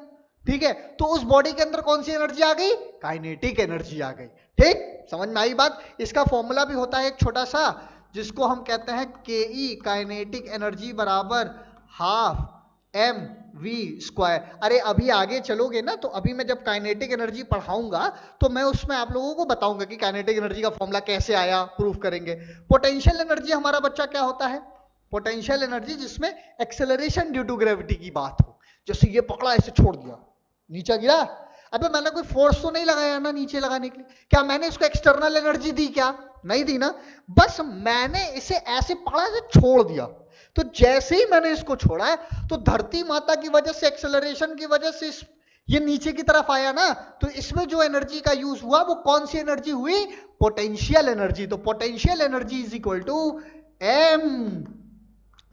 A: ठीक है, तो उस बॉडी के अंदर कौन सी एनर्जी आ गई? काइनेटिक एनर्जी आ गई। ठीक, समझ में आई बात? इसका फॉर्मूला भी होता है एक छोटा सा, जिसको हम कहते हैं के ई, काइनेटिक एनर्जी बराबर हाफ एम वी स्क्वायर। अरे अभी आगे चलोगे ना, तो अभी मैं जब काइनेटिक एनर्जी पढ़ाऊंगा तो मैं उसमें आप लोगों को बताऊंगा कि काइनेटिक एनर्जी का फॉर्मूला कैसे आया, प्रूफ करेंगे। पोटेंशियल एनर्जी हमारा बच्चा क्या होता है? पोटेंशियल एनर्जी जिसमें एक्सेलरेशन ड्यू टू ग्रेविटी की बात हो, जैसे ये पकड़ा ऐसे छोड़ दिया, नीचे गिरा, अबे मैंने कोई फोर्स तो नहीं लगाया ना नीचे लगाने के लिए, क्या मैंने इसको एक्सटर्नल एनर्जी दी? क्या नहीं दी ना, बस मैंने इसे ऐसे पकड़ा, ऐसे छोड़ दिया। तो जैसे ही मैंने इसको छोड़ा है तो धरती माता की वजह से, एक्सेलरेशन की वजह से ये नीचे की तरफ आया ना, तो इसमें जो एनर्जी का यूज हुआ वो कौन सी एनर्जी हुई? Potential energy. तो potential energy is equal to M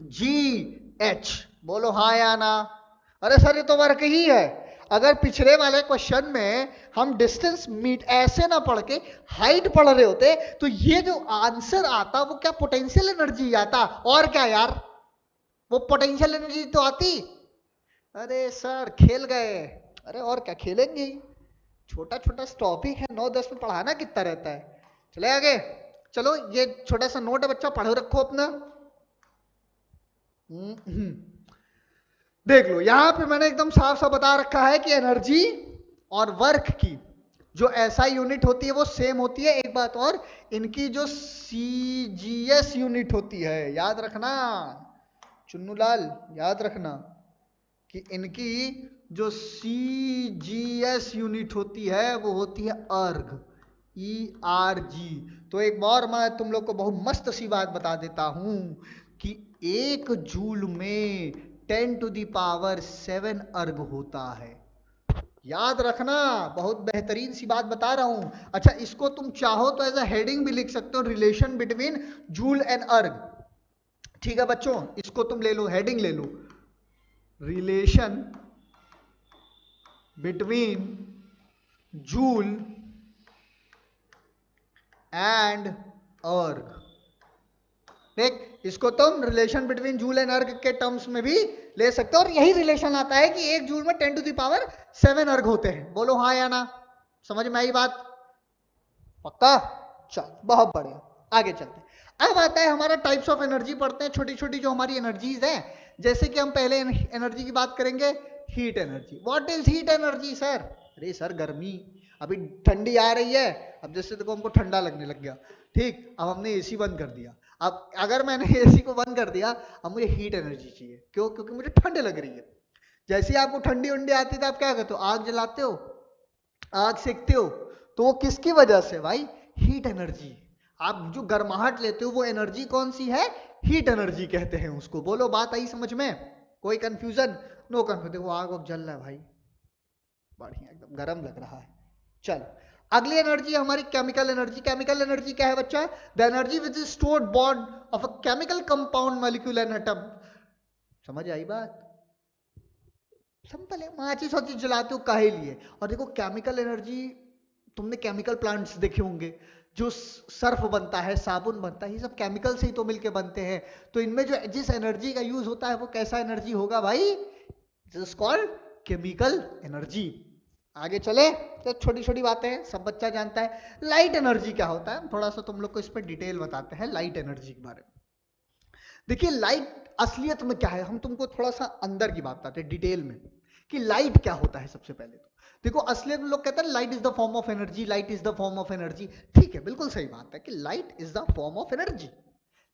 A: G H. बोलो हाँ या ना? अरे सर ये तो वर्क ही है। अगर पिछले वाले क्वेश्चन में हम डिस्टेंस मीट ऐसे ना पढ़ के हाइट पढ़ रहे होते तो ये जो आंसर आता वो क्या पोटेंशियल एनर्जी आता? और क्या यार, वो पोटेंशियल एनर्जी तो आती। अरे सर खेल गए, अरे और क्या खेलेंगे, छोटा छोटा टॉपिक है, 9-10 में पढ़ाना कितना रहता है। चले आगे, चलो ये छोटा सा नोट है बच्चा, पढ़ो रखो अपना। देख लो यहां पे मैंने एकदम साफ साफ बता रखा है कि एनर्जी और वर्क की जो एसआई यूनिट होती है वो सेम होती है। एक बात और, इनकी जो सीजीएस यूनिट होती है, याद रखना, चुन्नूलाल याद रखना कि इनकी जो CGS यूनिट होती है वो होती है अर्ग, ERG। तो एक बार मैं तुम लोग को बहुत मस्त सी बात बता देता हूं कि 1 जूल में 10⁻7 अर्ग होता है। याद रखना, बहुत बेहतरीन सी बात बता रहा हूं। अच्छा, इसको तुम चाहो तो एज अ हेडिंग भी लिख सकते हो, रिलेशन बिटवीन जूल एंड अर्ग। ठीक है बच्चों, इसको तुम ले लो, हेडिंग ले लो, रिलेशन बिटवीन जूल एंड अर्ग। देख, इसको तुम रिलेशन बिटवीन जूल एंड अर्ग के टर्म्स में भी ले सकते हो, और यही रिलेशन आता है कि 1 जूल में 10⁻7 अर्ग होते हैं। बोलो हाँ या ना, समझ में आई बात? पक्का? चल, बहुत बढ़िया, आगे चलते हैं। अब आता है हमारा टाइप्स ऑफ एनर्जी पढ़ते हैं, छोटी छोटी जो हमारी एनर्जीज हैं। जैसे कि हम पहले एनर्जी की बात करेंगे, heat energy. What is heat energy sir? अरे सर, गर्मी, अभी ठंडी आ रही है, अब जैसे देखो हमको ठंडा लगने लग गया, ठीक, अब हमने एसी बंद कर दिया। अब अगर मैंने एसी को बंद कर दिया, अब मुझे हीट एनर्जी चाहिए। क्यों? क्योंकि मुझे ठंड लग रही है। जैसे आपको ठंडी वंडी आती है तो आप क्या करते हो? आग जलाते हो, आग सेकते हो। तो वो किसकी वजह से भाई? Heat energy. आप जो गर्माहट लेते हो वो एनर्जी कौन सी है? हीट एनर्जी कहते हैं उसको। बोलो बात आई समझ में? कोई कंफ्यूजन? No confusion. देखो आग वाग जल रहा है भाई, बढ़िया, एकदम गर्म लग रहा है। चलो, अगली एनर्जी हमारी केमिकल एनर्जी। केमिकल एनर्जी क्या है बच्चा? The energy which is stored bond of a chemical compound molecule and atom. समझ आई बात? सिंपल है, माचिस और चीज जलाते हो काहे लिए? और देखो केमिकल एनर्जी, तुमने केमिकल प्लांट्स देखे होंगे, जो सर्फ बनता है, साबुन बनता है, ये सब केमिकल से ही तो मिलके बनते हैं। तो इनमें जो जिस एनर्जी का यूज होता है वो कैसा एनर्जी होगा भाई? This is called chemical energy. आगे चले तो छोटी छोटी बातें हैं, सब बच्चा जानता है। लाइट एनर्जी क्या होता है? थोड़ा सा तुम लोग को इस पर डिटेल बताते हैं लाइट एनर्जी के बारे में। देखिए लाइट असलियत में क्या है, हम तुमको थोड़ा सा अंदर की बात बताते हैं डिटेल में कि लाइट क्या होता है। सबसे पहले तो देखो, असलियत में लोग कहते हैं light is the form of energy, light is the form of energy. ठीक है, बिल्कुल सही बात है कि light is the form of energy.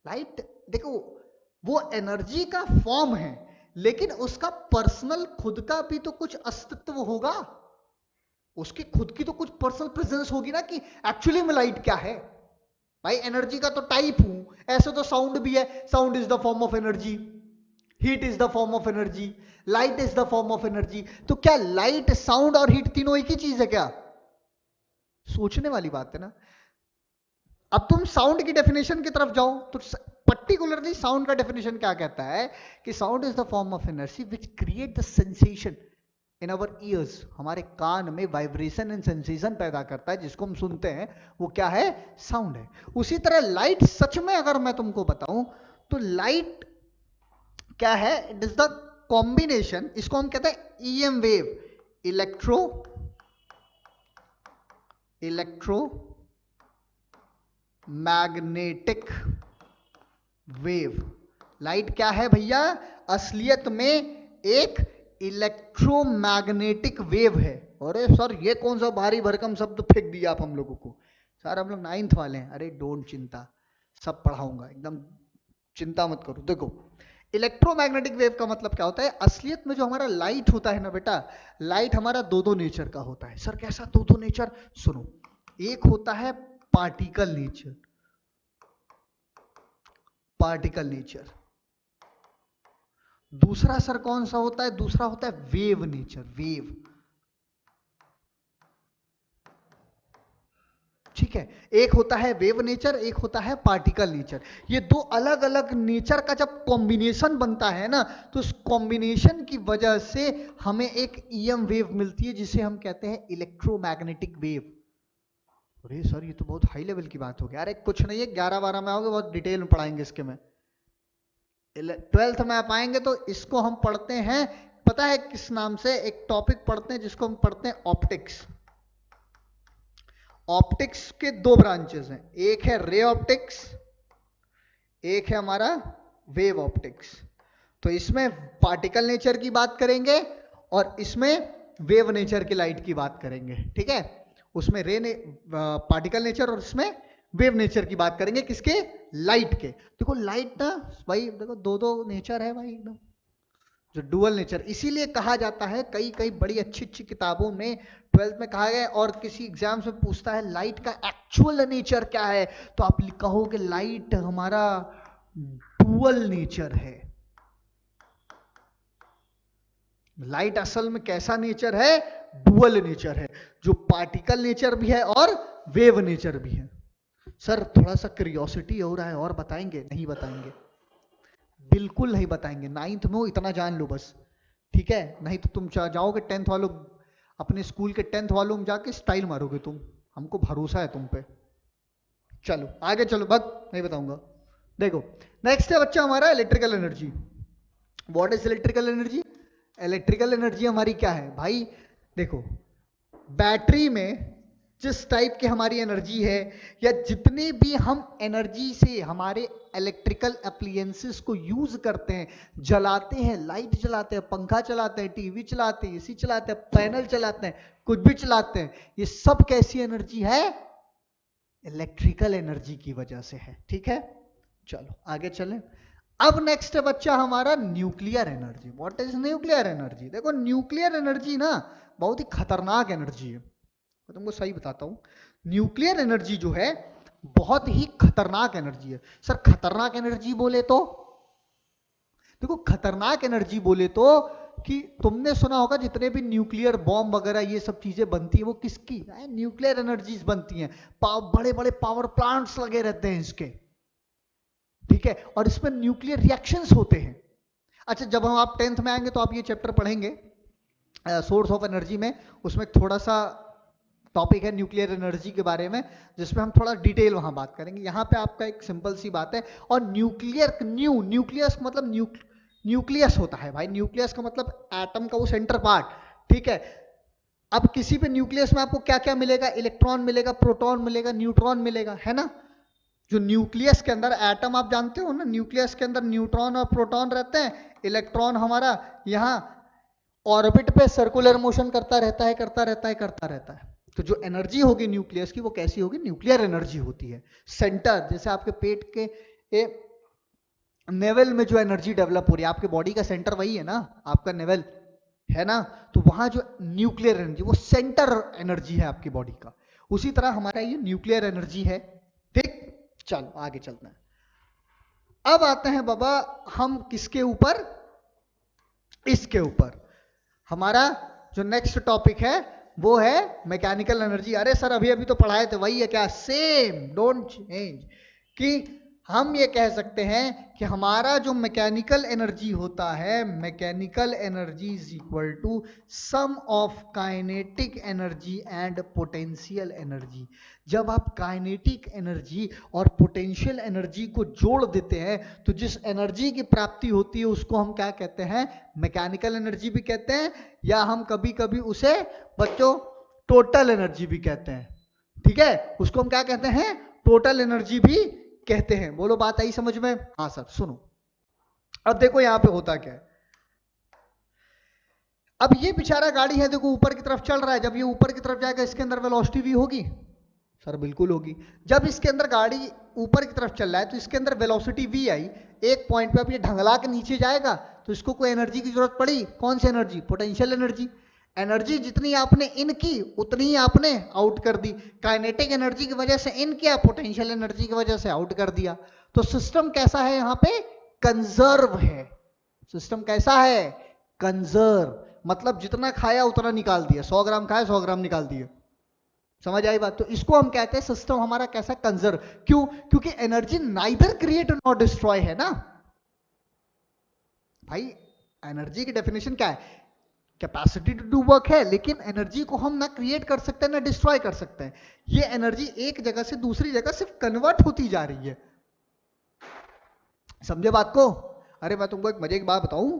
A: Light देखो वो एनर्जी का फॉर्म है, लेकिन उसका पर्सनल खुद का भी तो कुछ अस्तित्व होगा, उसकी खुद की तो कुछ पर्सनल प्रेजेंस होगी ना कि एक्चुअली में लाइट क्या है। भाई एनर्जी का तो टाइप हूं, ऐसे तो साउंड भी है, sound is the form of energy, heat is the form of energy, light is the form of energy. तो क्या लाइट, साउंड और हीट तीनों एक ही चीज है क्या? सोचने वाली बात है ना। अब तुम साउंड की डेफिनेशन की तरफ जाओ तो पर्टिकुलरली साउंड का डेफिनेशन क्या कहता है कि sound is the form of energy which create the sensation in our ears. हमारे कान में वाइब्रेशन एंड सेंसेशन पैदा करता है, जिसको हम सुनते हैं, वो क्या है? साउंड है। उसी तरह लाइट, सच में अगर मैं तुमको बताऊं तो लाइट क्या है? इट इज द कॉम्बिनेशन, इसको हम कहते हैं EM wave, electro magnetic wave. Light क्या है भैया? असलियत में एक इलेक्ट्रोमैग्नेटिक वेव है। अरे सर ये कौन सा भारी भरकम शब्द फेंक दिया आप हम लोगों को? सर हम लोग 9th वाले हैं। अरे डोंट चिंता, सब पढ़ाऊंगा, एकदम चिंता मत करो। देखो इलेक्ट्रोमैग्नेटिक वेव का मतलब क्या होता है? असलियत में जो हमारा लाइट होता है ना बेटा, लाइट हमारा दो नेचर का होता है। सर कैसा दो नेचर? सुनो, एक होता है पार्टिकल नेचर, पार्टिकल नेचर। दूसरा सर कौन सा होता है? दूसरा होता है वेव नेचर, वेव। ठीक है, एक होता है वेव नेचर, एक होता है पार्टिकल नेचर। ये दो अलग अलग नेचर का जब कॉम्बिनेशन बनता है ना, तो उस कॉम्बिनेशन की वजह से हमें एक ईएम वेव मिलती है, जिसे हम कहते हैं इलेक्ट्रोमैग्नेटिक वेव। अरे सर ये तो बहुत हाई लेवल की बात हो गई। अरे कुछ नहीं है, 11-12 में आओगे, बहुत डिटेल में पढ़ाएंगे इसके में। 12th में आप आएंगे तो इसको हम पढ़ते हैं, पता है किस नाम से? एक टॉपिक पढ़ते हैं जिसको हम पढ़ते हैं ऑप्टिक्स। ऑप्टिक्स के 2 ब्रांचेस हैं, एक है रे ऑप्टिक्स, एक है हमारा वेव ऑप्टिक्स। तो इसमें पार्टिकल नेचर की बात करेंगे और इसमें वेव नेचर की लाइट की बात करेंगे। ठीक है, उसमें पार्टिकल नेचर और इसमें वेव नेचर की बात करेंगे। किसके? लाइट के। देखो लाइट ना भाई, देखो दो दो नेचर है भाई एकदम, जो डुअल नेचर, इसीलिए कहा जाता है कई कई बड़ी अच्छी अच्छी किताबों में 12th में कहा गया, और किसी एग्जाम में पूछता है लाइट का एक्चुअल नेचर क्या है, तो आप कहोगे लाइट हमारा डुअल नेचर है। लाइट असल में कैसा नेचर है? डुअल नेचर है, जो पार्टिकल नेचर भी है और वेव नेचर भी है। सर थोड़ा सा क्यूरियोसिटी हो रहा है, और बताएंगे? नहीं बताएंगे, बिल्कुल नहीं बताएंगे। 9th में हो इतना जान लो बस, ठीक है? नहीं तो तुम जाओगे 10th वालों, अपने स्कूल के 10th वालों में जाके स्टाइल मारोगे तुम, हमको भरोसा है तुम पे। चलो आगे चलो, बग नहीं बताऊंगा। देखो नेक्स्ट है बच्चा हमारा electrical energy. What is electrical energy? Electrical energy हमारी क्या है भाई? देखो बैटरी में जिस टाइप की हमारी एनर्जी है, या जितने भी हम एनर्जी से हमारे इलेक्ट्रिकल अप्लायंसेस को यूज करते हैं, जलाते हैं, लाइट जलाते हैं, पंखा चलाते हैं, टीवी चलाते हैं, एसी चलाते हैं, पैनल चलाते हैं, कुछ भी चलाते हैं, ये सब कैसी एनर्जी है? इलेक्ट्रिकल एनर्जी की वजह से है। ठीक है, चलो आगे चलें। अब नेक्स्ट है बच्चा हमारा nuclear energy. What is nuclear energy? देखो न्यूक्लियर एनर्जी ना बहुत ही खतरनाक एनर्जी है, मैं तुमको सही बताता हूं। न्यूक्लियर एनर्जी जो है बहुत ही खतरनाक एनर्जी है। सर खतरनाक एनर्जी बोले तो? देखो खतरनाक एनर्जी बोले तो कि तुमने सुना होगा जितने भी न्यूक्लियर बॉम्ब वगैरह ये सब चीजें बनती है वो किसकी? न्यूक्लियर एनर्जीज बनती हैं। बड़े बड़े पावर प्लांट्स लगे रहते हैं इसके, ठीक है, और इसमें न्यूक्लियर रिएक्शंस होते हैं। अच्छा जब हम आप 10th में आएंगे तो आप ये चैप्टर पढ़ेंगे सोर्स ऑफ एनर्जी में, उसमें थोड़ा सा टॉपिक है न्यूक्लियर एनर्जी के बारे में, जिसमें हम थोड़ा डिटेल वहां बात करेंगे। यहाँ पे आपका एक सिंपल सी बात है। और न्यूक्लियर न्यूक्लियस मतलब न्यूक्लियस होता है भाई, न्यूक्लियस का मतलब एटम का वो सेंटर पार्ट, ठीक है। अब किसी पे न्यूक्लियस में आपको क्या क्या मिलेगा? इलेक्ट्रॉन मिलेगा, प्रोटॉन मिलेगा, न्यूट्रॉन मिलेगा, है ना। जो न्यूक्लियस के अंदर एटम आप जानते हो ना, न्यूक्लियस के अंदर न्यूट्रॉन और प्रोटॉन रहते हैं, इलेक्ट्रॉन हमारा यहाँ ऑर्बिट पे सर्कुलर मोशन करता रहता है, करता रहता है, करता रहता है। तो जो एनर्जी होगी न्यूक्लियस की वो कैसी होगी? न्यूक्लियर एनर्जी होती है। सेंटर, जैसे आपके पेट के नेवल में जो एनर्जी डेवलप हो रही है, आपके बॉडी का सेंटर वही है ना, आपका नेवल है ना, तो वहां जो न्यूक्लियर एनर्जी वो सेंटर एनर्जी है आपकी बॉडी का। उसी तरह हमारा ये न्यूक्लियर एनर्जी है। ठीक, चलो आगे चलते हैं। अब आते हैं बाबा हम किसके ऊपर? इसके ऊपर। हमारा जो नेक्स्ट टॉपिक है वो है मैकेनिकल एनर्जी। अरे सर अभी अभी तो पढ़ाए थे, वही है क्या? Same, don't change. कि हम ये कह सकते हैं कि हमारा जो मैकेनिकल एनर्जी होता है, mechanical energy is equal to sum of kinetic energy and potential energy. जब आप काइनेटिक एनर्जी और पोटेंशियल एनर्जी को जोड़ देते हैं तो जिस एनर्जी की प्राप्ति होती है उसको हम क्या कहते हैं? मैकेनिकल एनर्जी भी कहते हैं, या हम कभी कभी उसे बच्चों टोटल एनर्जी भी कहते हैं। ठीक है, उसको हम क्या कहते हैं? टोटल एनर्जी भी कहते हैं। बोलो बात आई समझ में? हाँ सर सुनो, अब देखो यहां पे होता क्या है। अब ये बेचारा गाड़ी है, देखो ऊपर की तरफ चल रहा है, जब ये ऊपर की तरफ जाएगा इसके अंदर वेलोसिटी भी होगी। सर बिल्कुल होगी। जब इसके अंदर गाड़ी ऊपर की तरफ चल रहा है तो इसके अंदर वेलोसिटी v आई, एक पॉइंट पे अब ये ढंगला के नीचे जाएगा तो इसको कोई एनर्जी की जरूरत पड़ी। कौन सी एनर्जी? Potential energy. एनर्जी जितनी आपने इन की उतनी ही आपने आउट कर दी। काइनेटिक एनर्जी की वजह से इन किया, पोटेंशियल एनर्जी की वजह से आउट कर दिया। तो सिस्टम कैसा है यहाँ पे? कंजर्व है। सिस्टम कैसा है? कंजर्व, मतलब जितना खाया उतना निकाल दिया। 100 ग्राम खाया 100 ग्राम निकाल दिए। समझ आई बात? तो इसको हम कहते हैं सिस्टम हमारा कैसा? कंजर्व। क्यों? क्योंकि energy neither create not destroy है ना भाई। एनर्जी की डेफिनेशन क्या है? कैपेसिटी टू डू वर्क है, लेकिन एनर्जी को हम ना क्रिएट कर सकते हैं ना डिस्ट्रॉय कर सकते हैं। ये एनर्जी एक जगह से दूसरी जगह सिर्फ कन्वर्ट होती जा रही है। समझे बात को? अरे मैं तुमको एक मजे की बात बताऊं,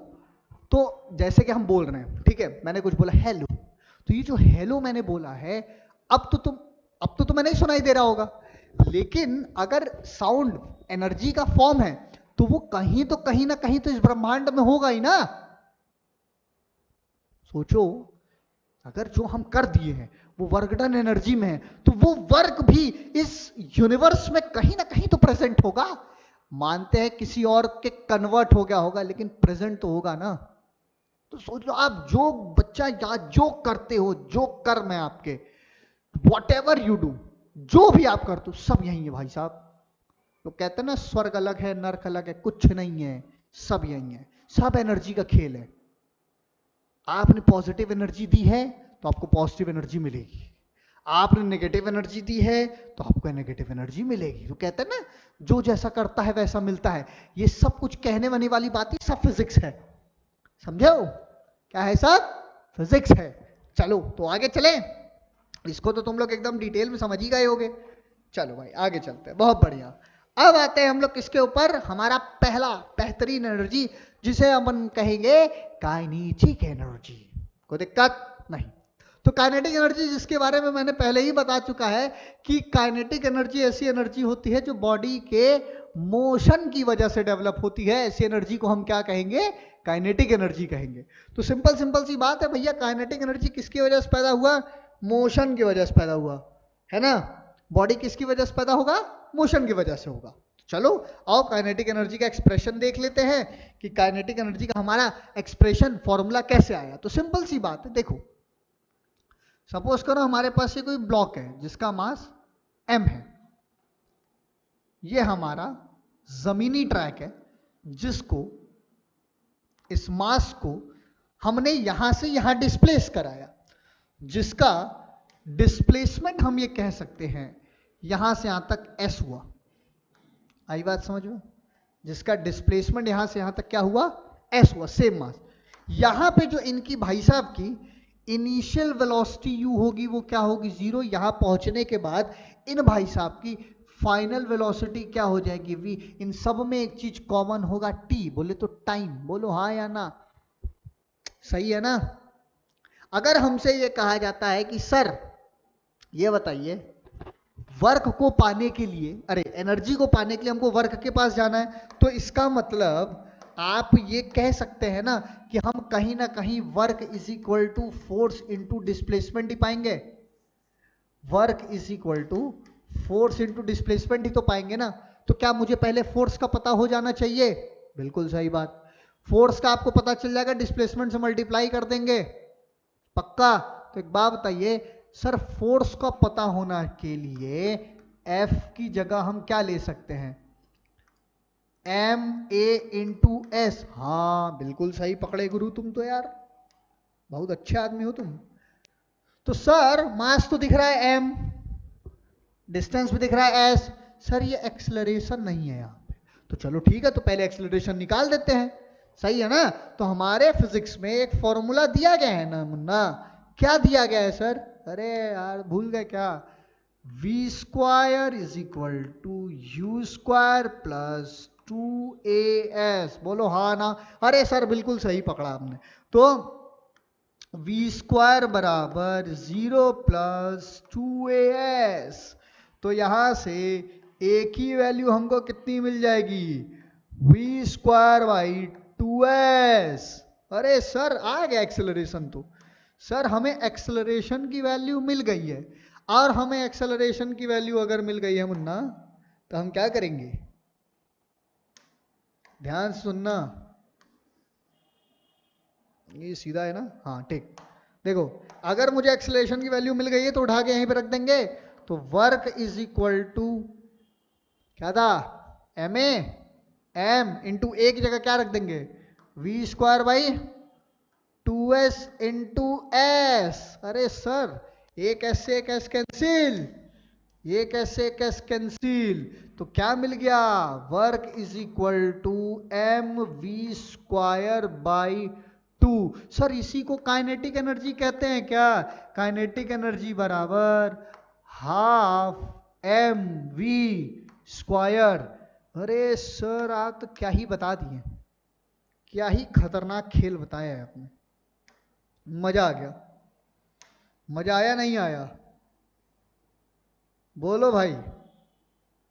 A: तो जैसे कि हम बोल रहे हैं, ठीक है, मैंने कुछ बोला हेलो, तो ये जो हेलो मैंने बोला है, अब तो तुम्हें नहीं सुनाई दे रहा होगा, लेकिन अगर साउंड एनर्जी का फॉर्म है तो वो कहीं ना कहीं तो इस ब्रह्मांड में होगा ही ना। सोचो, अगर जो हम कर दिए हैं वो वर्क डन एनर्जी में है, तो वो वर्क भी इस यूनिवर्स में कहीं ना कहीं तो प्रेजेंट होगा। मानते हैं किसी और के कन्वर्ट हो गया होगा, लेकिन प्रेजेंट तो होगा ना। तो सोच लो आप, जो बच्चा या जो करते हो, जो कर्म है आपके, वॉट एवर यू डू, जो भी आप करते हो, सब यही है भाई साहब। तो कहते हैं ना, स्वर्ग अलग है नर्क अलग है, कुछ नहीं है, सब यही है। सब एनर्जी का खेल है। आपने पॉजिटिव एनर्जी दी है तो आपको पॉजिटिव एनर्जी मिलेगी, आपने नेगेटिव एनर्जी दी है तो आपको नेगेटिव एनर्जी मिलेगी। तो कहते हैं ना, जो जैसा करता है वैसा मिलता है। ये सब कुछ कहने वाली वाली बात ही सब फिजिक्स है, समझो? क्या है? सब फिजिक्स है। चलो तो आगे चले, इसको तो तुम लोग एकदम डिटेल में समझ ही गए होगे। चलो भाई आगे चलते हैं, बहुत बढ़िया। अब आते हैं हम लोग किसके ऊपर, हमारा पहला बेहतरीन एनर्जी, जिसे हम कहेंगे काइनेटिक एनर्जी। कोई दिक्कत नहीं। तो काइनेटिक एनर्जी, जिसके बारे में मैंने पहले ही बता चुका है कि काइनेटिक एनर्जी ऐसी एनर्जी होती है जो बॉडी के मोशन की वजह से डेवलप होती है। ऐसी एनर्जी को हम क्या कहेंगे? काइनेटिक एनर्जी कहेंगे। तो सिंपल सिंपल सी बात है भैया, काइनेटिक एनर्जी किसकी वजह से पैदा हुआ? मोशन की वजह से पैदा हुआ, है ना। बॉडी किसकी वजह से पैदा होगा? मोशन की वजह से होगा। चलो आओ काइनेटिक एनर्जी का एक्सप्रेशन देख लेते हैं कि काइनेटिक एनर्जी का हमारा एक्सप्रेशन फॉर्मूला कैसे आया। तो सिंपल सी बात है, देखो सपोज करो हमारे पास ये कोई ब्लॉक है जिसका मास m है। ये हमारा जमीनी ट्रैक है, जिसको, इस मास को हमने यहां से यहां डिस्प्लेस कराया, जिसका डिस्प्लेसमेंट हम ये कह सकते हैं यहां से यहां तक s हुआ। आई बात समझ में? जिसका डिस्प्लेसमेंट यहां से यहां तक क्या हुआ? s हुआ, सेम मास। यहां पे जो इनकी भाई साहब की इनिशियल वेलोसिटी u होगी, वो क्या होगी? 0। यहां पहुंचने के बाद इन भाई साहब की फाइनल वेलोसिटी क्या हो जाएगी? v। इन सब में एक चीज कॉमन होगा, t। बोले तो टाइम। बोलो हाँ या ना? सही है ना? अगर हमसे ये कहा जाता है कि सर ये बताइए, वर्क को पाने के लिए, अरे एनर्जी को पाने के लिए हमको वर्क के पास जाना है, तो इसका मतलब आप ये कह सकते हैं ना कि हम कहीं ना कहीं work is equal to force into displacement ही पाएंगे। Work is equal to force into displacement ही तो पाएंगे ना। तो क्या मुझे पहले फोर्स का पता हो जाना चाहिए? बिल्कुल सही बात। फोर्स का आपको पता चल जाएगा, डिस्प्लेसमेंट से मल्टीप्लाई कर देंगे, पक्का। तो एक बात बताइए सर, फोर्स का पता होना के लिए F की जगह हम क्या ले सकते हैं? ma into S. हाँ बिल्कुल सही पकड़े गुरु, तुम तो यार बहुत अच्छे आदमी हो तुम। तो सर मास तो दिख रहा है m, डिस्टेंस भी दिख रहा है s, सर ये एक्सेलरेशन नहीं है यहाँ पे। तो चलो ठीक है, तो पहले एक्सेलरेशन निकाल देते हैं, सही है ना। तो हमारे फिजिक्स में एक फॉर्मूला दिया गया है ना मुन्ना, क्या दिया गया है सर? अरे यार भूल गए क्या? v square is equal to U square plus 2as। बोलो हाँ ना? अरे सर बिल्कुल सही पकड़ा आपने। तो v स्क्वायर बराबर 0 प्लस 2as। तो यहां से एक ही वैल्यू हमको कितनी मिल जाएगी? v square by 2s। अरे सर आ गया एक्सेलरेशन। तो सर हमें एक्सेलरेशन की वैल्यू मिल गई है, और हमें एक्सेलरेशन की वैल्यू अगर मिल गई है मुन्ना, तो हम क्या करेंगे? ध्यान से सुनना, ये सीधा है ना? हाँ ठीक। देखो अगर मुझे एक्सेलरेशन की वैल्यू मिल गई है तो उठा के यहीं पे रख देंगे। तो वर्क इज इक्वल टू क्या था? M A M into A की जगह क्या रख देंगे? V square by 2s into S. अरे सर एक एस से एक एस कैंसिल, एक एस से एक एस कैंसिल, तो क्या मिल गया? Work is equal to M V square by 2। Sir इसी को काइनेटिक एनर्जी कहते हैं क्या? काइनेटिक एनर्जी बराबर हाफ एम वी स्क्वायर। अरे सर आप तो क्या ही बता दिए, क्या ही खतरनाक खेल बताया है आपने। मजा आ गया, मजा आया नहीं आया? बोलो भाई,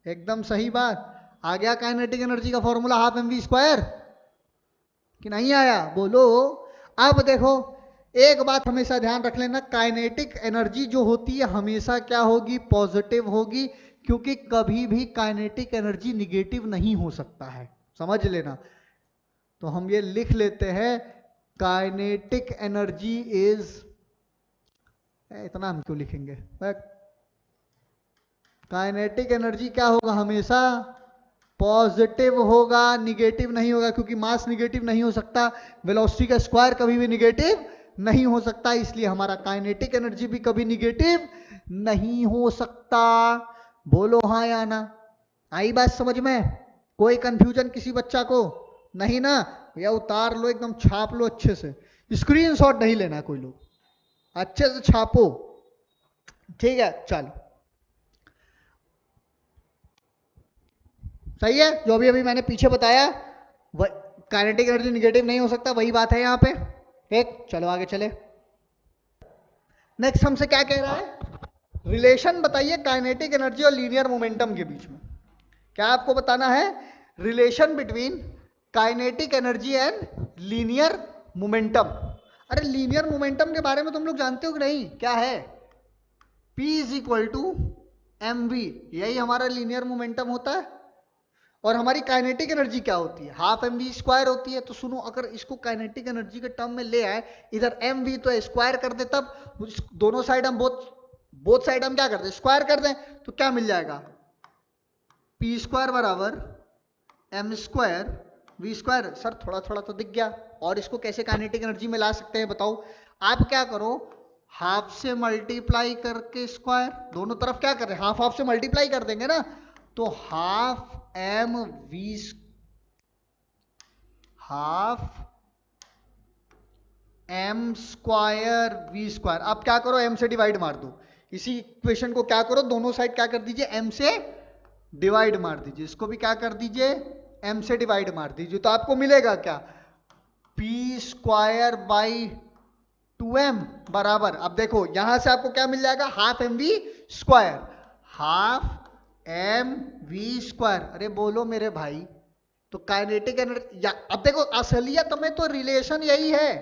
A: एकदम सही बात। आ गया काइनेटिक एनर्जी का formula half M V square कि नहीं आया? बोलो। अब देखो एक बात हमेशा ध्यान रख लेना, काइनेटिक एनर्जी जो होती है हमेशा क्या होगी, पॉजिटिव होगी, क्योंकि कभी भी काइनेटिक एनर्जी निगेटिव नहीं हो सकता है, समझ लेना। तो हम ये लिख लेते हैं, काइनेटिक एनर्जी इज, इतना हम क्यों लिखेंगे, काइनेटिक एनर्जी क्या होगा, हमेशा पॉजिटिव होगा, निगेटिव नहीं होगा, क्योंकि मास निगेटिव नहीं हो सकता, वेलोसिटी का स्क्वायर कभी भी निगेटिव नहीं हो सकता, इसलिए हमारा काइनेटिक एनर्जी भी कभी निगेटिव नहीं हो सकता। बोलो हाँ या ना, आई बात समझ में? कोई कंफ्यूजन किसी बच्चा को नहीं ना? या उतार लो, एकदम छाप लो अच्छे से, स्क्रीनशॉट नहीं लेना कोई लोग, अच्छे से छापो, ठीक है? चलो सही है, जो भी अभी मैंने पीछे बताया, काइनेटिक एनर्जी निगेटिव नहीं हो सकता, वही बात है यहाँ पे, ठीक? चलो आगे चले। नेक्स्ट हमसे क्या कह रहा है, रिलेशन बताइए काइनेटिक एनर्जी और लीनियर मोमेंटम के बीच में। क्या आपको बताना है? Relation between kinetic energy and linear momentum. अरे लीनियर मोमेंटम के बारे में तुम लोग जानते हो कि नहीं? क्या है? P is equal to M V, यही हमारा लीनियर मोमेंटम होता है। और हमारी काइनेटिक एनर्जी क्या होती है? हाफ एम वी स्क्वायर होती है। तो सुनो, अगर इसको काइनेटिक एनर्जी के टर्म में ले आए, इधर एम वी तो स्क्वायर कर दे, तब दोनों साइड हम बोथ साइड हम क्या कर दें, स्क्वायर कर दें, तो क्या मिल जाएगा? पी स्क्वायर बराबर M square V square. Sir थोड़ा थोड़ा तो दिख गया, और इसको कैसे काइनेटिक एनर्जी में ला सकते हैं बताओ? आप क्या करो, हाफ से मल्टीप्लाई करके स्क्वायर, दोनों तरफ क्या कर रहे हैं, हाफ हाफ से मल्टीप्लाई कर देंगे ना, तो half M V, half M square V square. अब क्या करो, एम से डिवाइड मार दो, इसी इक्वेशन को क्या करो, दोनों साइड क्या कर दीजिए, एम से डिवाइड मार दीजिए, इसको भी क्या कर दीजिए, एम से डिवाइड मार दीजिए, तो आपको मिलेगा क्या, पी स्क्वायर बाई 2m बराबर, अब देखो यहां से आपको क्या मिल जाएगा, half M V square, half M V square. अरे बोलो मेरे भाई, तो काइनेटिक एनर्जी, अब देखो असलियत में तो रिलेशन यही है,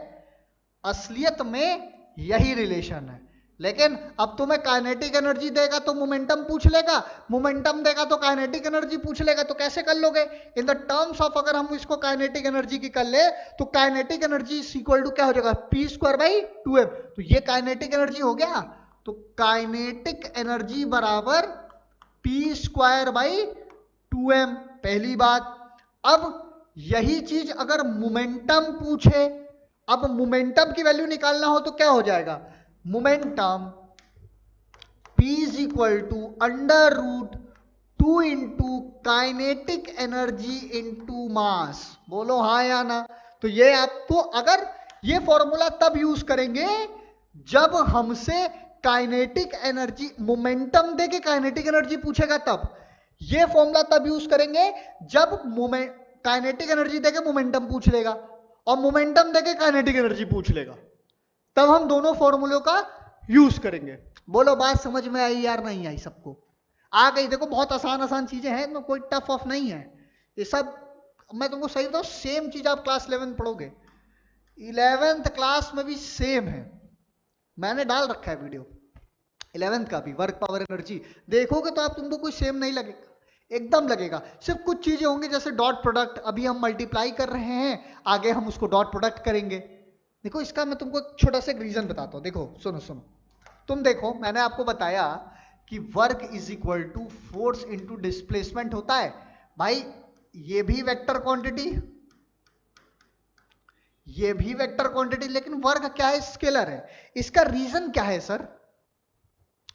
A: असलियत में यही रिलेशन है, लेकिन अब तुम्हें काइनेटिक एनर्जी देगा तो मोमेंटम पूछ लेगा, मोमेंटम देगा तो काइनेटिक एनर्जी पूछ लेगा, तो कैसे कर लोगे? इन द टर्म्स ऑफ, अगर हम इसको काइनेटिक एनर्जी की कर ले, तो काइनेटिक एनर्जी इक्वल टू क्या हो जाएगा, पी स्क्वायर बाई 2m। तो ये काइनेटिक एनर्जी हो गया, तो काइनेटिक एनर्जी बराबर पी स्क्वायर बाई 2m, पहली बात। अब यही चीज अगर मोमेंटम पूछे, अब मोमेंटम की वैल्यू निकालना हो तो क्या हो जाएगा, momentum P is equal to under root 2 into kinetic energy into mass. बोलो हाँ या ना? तो ये आपको, अगर ये फॉर्मूला तब यूज करेंगे जब हमसे काइनेटिक एनर्जी, मोमेंटम दे के काइनेटिक एनर्जी पूछेगा, तब ये फॉर्मूला तब यूज करेंगे जब काइनेटिक एनर्जी देके मोमेंटम पूछ लेगा, और मोमेंटम देके काइनेटिक एनर्जी पूछ लेगा, तब हम दोनों फॉर्मूलों का यूज करेंगे। बोलो बात समझ में आई यार, नहीं आई? सबको आ गई? देखो बहुत आसान आसान चीजें हैं, तो कोई टफ ऑफ नहीं है ये सब। मैं तुमको सही बताऊं, सेम चीज आप क्लास 11 पढ़ोगे, 11th क्लास में भी सेम है, मैंने डाल रखा है वीडियो 11th का भी, वर्क पावर एनर्जी देखोगे तो आप तुमको कोई सेम नहीं लगेगा, एकदम लगेगा। सिर्फ कुछ चीजें होंगी, जैसे डॉट प्रोडक्ट, अभी हम मल्टीप्लाई कर रहे हैं, आगे हम उसको डॉट प्रोडक्ट करेंगे। देखो इसका मैं तुमको छोटा सा एक रीजन बताता हूं, देखो सुनो सुनो, तुम देखो मैंने आपको बताया कि work is equal to force into displacement होता है। भाई ये भी वेक्टर क्वांटिटी, ये भी वेक्टर क्वांटिटी, लेकिन वर्क क्या है, स्केलर है। इसका रीजन क्या है सर?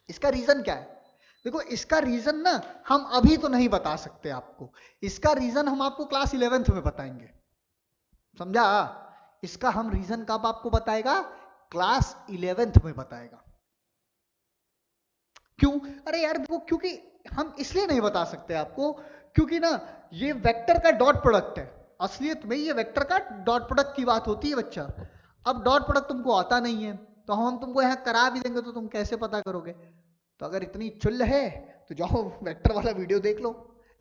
A: इसका रीजन क्या है? देखो इसका रीजन ना हम अभी तो नहीं बता सकते आपको, इसका रीजन हम आपको क्लास 11th में बताएंगे, समझा? इसका हम रीजन कब आपको बताएगा, क्लास 11th में बताएगा। क्यों? अरे यार देखो, क्योंकि हम इसलिए नहीं बता सकते आपको, क्योंकि ना ये वेक्टर का डॉट प्रोडक्ट है, असलियत में ये वेक्टर का डॉट प्रोडक्ट की बात होती है बच्चा। अब डॉट प्रोडक्ट तुमको आता नहीं है, तो हम तुमको यहाँ करा भी देंगे तो तुम कैसे पता करोगे? तो अगर इतनी चुल है तो जाओ वेक्टर वाला वीडियो देख लो,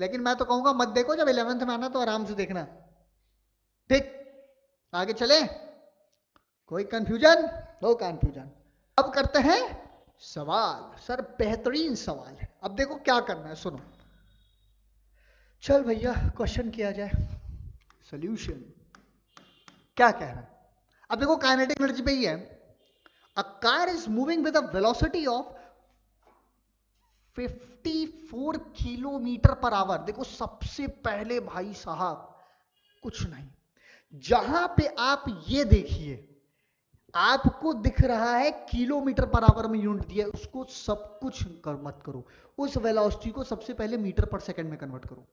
A: लेकिन मैं तो कहूंगा मत देखो, जब 11th में आना तो आराम से देखना, ठीक? आगे चले, कोई कंफ्यूजन? No confusion. अब करते हैं सवाल। सर बेहतरीन सवाल है। अब देखो क्या करना है, सुनो। चल भैया क्वेश्चन किया जाए। सॉल्यूशन क्या कह रहा है? अब देखो काइनेटिक एनर्जी पे ही है। A car is moving with a velocity of 54 kilometre per hour. देखो सबसे पहले भाई साहब कुछ नहीं, जहां पे आप ये देखिए, आपको दिख रहा है किलोमीटर पर आवर में यूनिट दिया है, उसको सब कुछ मत करो, उस वेलोसिटी को सबसे पहले मीटर पर सेकंड में कन्वर्ट करो।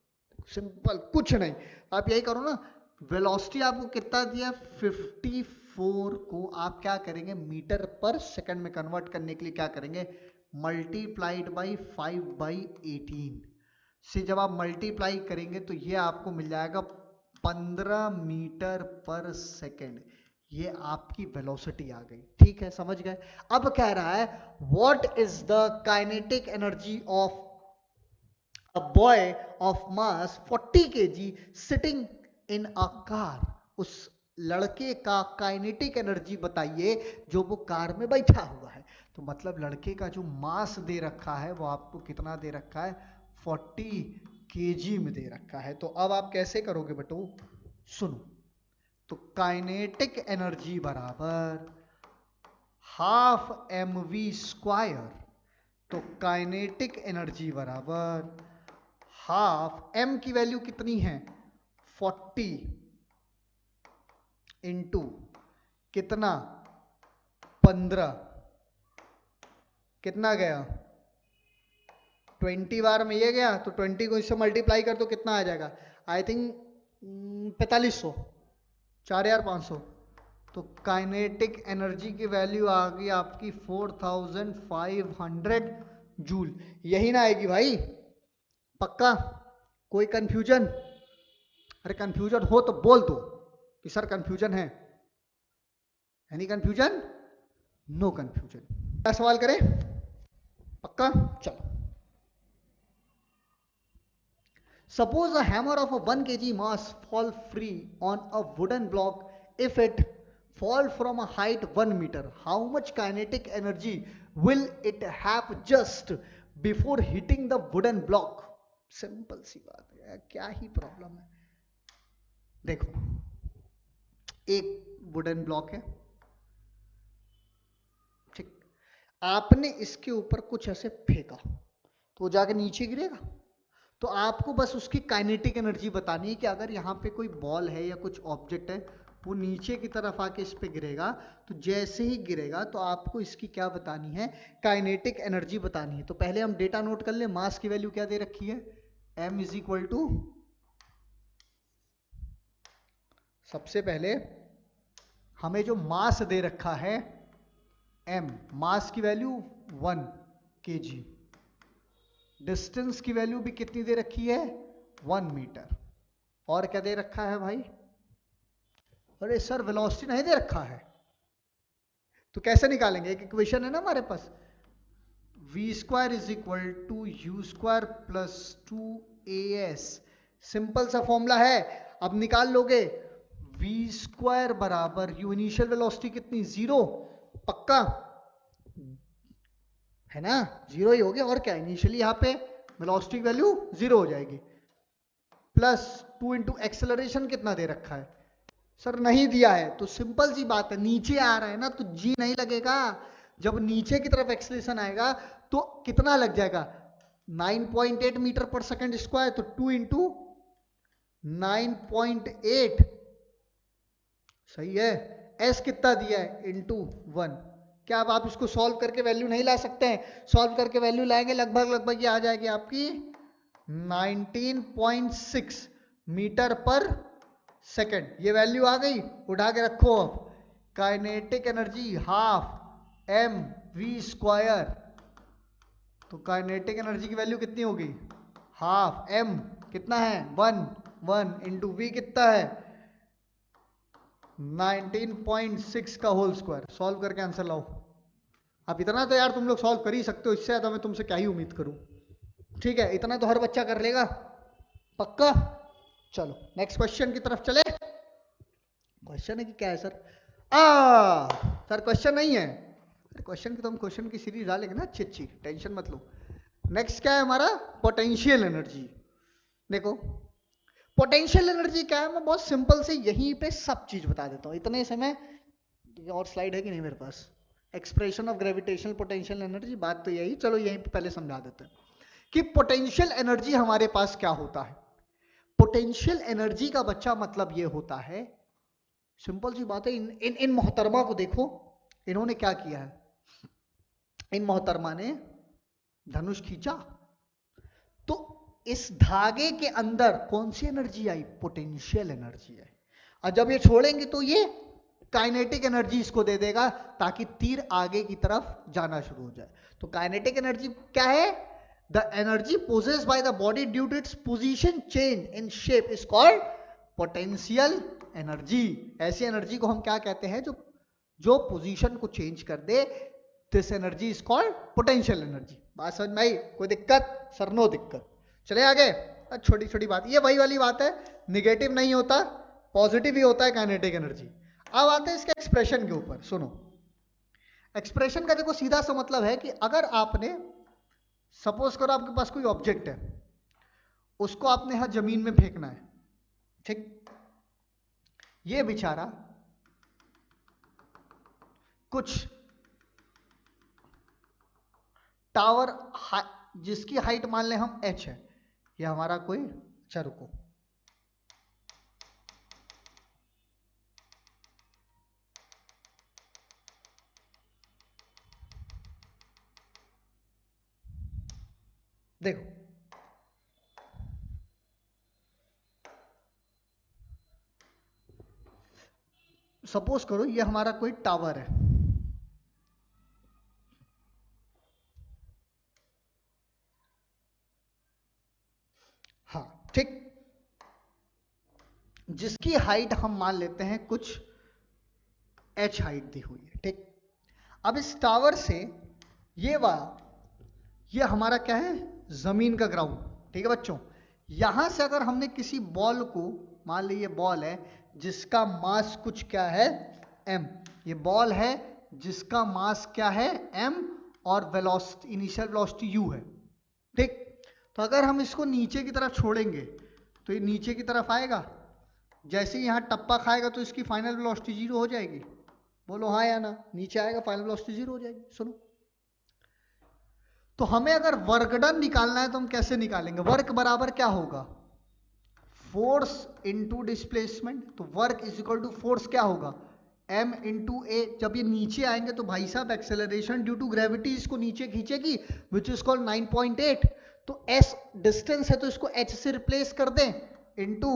A: सिंपल, कुछ नहीं, आप यही करो ना। वेलोसिटी आपको कितना दिया, 54 को आप क्या करेंगे, मीटर पर सेकंड में कन्वर्ट करने के लिए क्या करेंगे, मल्टीप्लाइड बाई 5/18 से जब आप मल्टीप्लाई करेंगे तो ये आपको मिल जाएगा 15 मीटर पर सेकंड। ये आपकी वेलोसिटी आ गई। ठीक है, समझ गए। अब कह रहा है what is the kinetic energy of a boy of mass 40 kg sitting in a car। उस लड़के का काइनेटिक एनर्जी बताइए जो वो कार में बैठा हुआ है। तो मतलब लड़के का जो मास दे रखा है वो आपको कितना दे रखा है, 40 kg में दे रखा है। तो अब आप कैसे करोगे बेटो, सुनो। तो काइनेटिक एनर्जी बराबर हाफ mv²। तो काइनेटिक एनर्जी बराबर हाफ, m की वैल्यू कितनी है, 40 इंटू कितना, 15, कितना गया, 20 बार में ये गया, तो 20 को इससे मल्टीप्लाई कर तो कितना आ जाएगा, आई थिंक 4500, 4500। तो काइनेटिक एनर्जी की वैल्यू आ गई आपकी 4500 जूल। यही ना आएगी भाई, पक्का? कोई कंफ्यूजन? अरे कंफ्यूजन हो तो बोल दो कि सर कंफ्यूजन है। Any confusion? No confusion. क्या सवाल करें, पक्का? चलो। Suppose a hammer of a 1 kg mass fall free on a wooden block if it fall from a height 1 meter, how much kinetic energy will it have just before hitting the wooden block? Simple सी बात है, क्या ही problem है। देखो एक wooden block है, ठीक, आपने इसके ऊपर कुछ ऐसे फेंका तो वो जाके नीचे गिरेगा। तो आपको बस उसकी काइनेटिक एनर्जी बतानी है कि अगर यहाँ पे कोई बॉल है या कुछ ऑब्जेक्ट है, वो नीचे की तरफ आके इस पे गिरेगा, तो जैसे ही गिरेगा तो आपको इसकी क्या बतानी है, काइनेटिक एनर्जी बतानी है। तो पहले हम डेटा नोट कर ले। मास की वैल्यू क्या दे रखी है, m इज इक्वल टू, सबसे पहले हमें जो मास दे रखा है m, मास की वैल्यू 1 kg, डिस्टेंस की वैल्यू भी कितनी दे रखी है, 1 मीटर, और क्या दे रखा है भाई, अरे सर वेलोसिटी नहीं दे रखा है। तो कैसे निकालेंगे, एक इक्वेशन है ना हमारे पास, v² is equal to u² plus 2as। Simple सा फॉर्मूला है, अब निकाल लोगे। v² बराबर u, इनिशियल वेलोसिटी कितनी, 0, पक्का है ना, 0 ही हो गया, और क्या, इनिशियली यहाँ पे वेलोसिटी की वैल्यू 0 हो जाएगी, प्लस 2 इंटू एक्सेलरेशन कितना दे रखा है, सर नहीं दिया है। तो सिंपल सी बात है, नीचे आ रहा है ना तो जी नहीं लगेगा, जब नीचे की तरफ एक्सेलरेशन आएगा तो कितना लग जाएगा, 9.8 मीटर पर सेकंड स्क्वायर, तो 2 इंटू 9.8, सही है। एस कितना दिया है, इंटू 1। क्या अब आप इसको सॉल्व करके वैल्यू नहीं ला सकते हैं, सॉल्व करके वैल्यू लाएंगे लगभग ये आ जाएगी आपकी 19.6 मीटर पर सेकंड। ये वैल्यू आ गई, उठा के रखो। अब काइनेटिक एनर्जी हाफ mv², तो काइनेटिक एनर्जी की वैल्यू कितनी होगी, हाफ m कितना है, 1 इंटू v कितना है, 19.6 का होल स्क्वायर। सॉल्व करके आंसर लाओ। अब इतना तो यार तुम लोग सॉल्व कर ही सकते हो, इससे ज्यादा मैं तुमसे क्या ही उम्मीद करूं। ठीक है, इतना तो हर बच्चा कर लेगा, पक्का? चलो नेक्स्ट क्वेश्चन की तरफ चले। क्वेश्चन है कि क्या है सर, सर क्वेश्चन नहीं है, क्वेश्चन की तो हम क्वेश्चन की सीरीज डालेंगे ना अच्छी अच्छी, टेंशन मत लो। नेक्स्ट क्या है हमारा, पोटेंशियल एनर्जी। देखो पोटेंशियल एनर्जी क्या है, मैं बहुत सिंपल से यहीं पे सब चीज बता देता हूँ इतने समय। और स्लाइड है कि नहीं मेरे पास, expression of gravitational potential energy, बात तो यही, चलो यहीं पे पहले समझा देते हैं कि पोटेंशियल एनर्जी हमारे पास क्या होता है। पोटेंशियल एनर्जी का बच्चा मतलब ये होता है, सिंपल सी बात है, इन मोहतरमा को देखो, इन्होंने क्या किया है, इन मोहतरमा ने धनुष खींचा तो इस धागे के अंदर कौन सी एनर्जी आई, पोटेंशियल एनर्जी आई। और जब ये छोड़ेंगे तो ये काइनेटिक एनर्जी इसको दे देगा ताकि तीर आगे की तरफ जाना शुरू हो जाए। तो काइनेटिक एनर्जी क्या है, the energy possessed by the body due to its position change in shape is called potential energy. ऐसी एनर्जी को हम क्या कहते हैं, जो पोजीशन को चेंज कर दे, this energy is called potential energy. बात समझ में आई, कोई दिक्कत सर, नो दिक्कत। चले आगे, छोटी छोटी बात, ये वही वाली बात है, निगेटिव नहीं होता पॉजिटिव ही होता है काइनेटिक एनर्जी। अब आते हैं इसके एक्सप्रेशन के ऊपर, सुनो। एक्सप्रेशन का देखो सीधा सा मतलब है कि अगर आपने, सपोज करो आपके पास कोई ऑब्जेक्ट है, उसको आपने यहां जमीन में फेंकना है, ठीक, ये बेचारा कुछ टावर जिसकी हाइट मान लें हम h है, ये हमारा कोई, अच्छा रुको, देखो सपोज करो ये हमारा कोई टावर है, हाँ ठीक, जिसकी हाइट हम मान लेते हैं कुछ h हाइट दी हुई है, ठीक। अब इस टावर से ये हमारा क्या है, जमीन का ग्राउंड, ठीक है बच्चों। यहां से अगर हमने किसी बॉल को, मान लीजिए बॉल है जिसका मास कुछ क्या है, m, ये बॉल है जिसका मास क्या है, m, और वेलोसिटी, इनिशियल वेलोसिटी u है, ठीक। तो अगर हम इसको नीचे की तरफ छोड़ेंगे तो ये नीचे की तरफ आएगा, जैसे ही यहाँ टप्पा खाएगा तो इसकी फाइनल वेलोसिटी 0 हो जाएगी, बोलो हाँ या ना, नीचे आएगा फाइनल वेलोसिटी 0 हो जाएगी। सुनो, तो हमें अगर वर्क डन निकालना है तो हम कैसे निकालेंगे, वर्क बराबर क्या होगा, फोर्स इनटू डिस्प्लेसमेंट। तो work is equal to force क्या होगा, m इंटू ए। जब ये नीचे आएंगे तो भाई साहब एक्सेलरेशन ड्यू टू ग्रेविटी इसको नीचे खींचेगी, विच इज कॉल्ड 9.8। तो s डिस्टेंस है तो इसको h से रिप्लेस कर दें, इंटू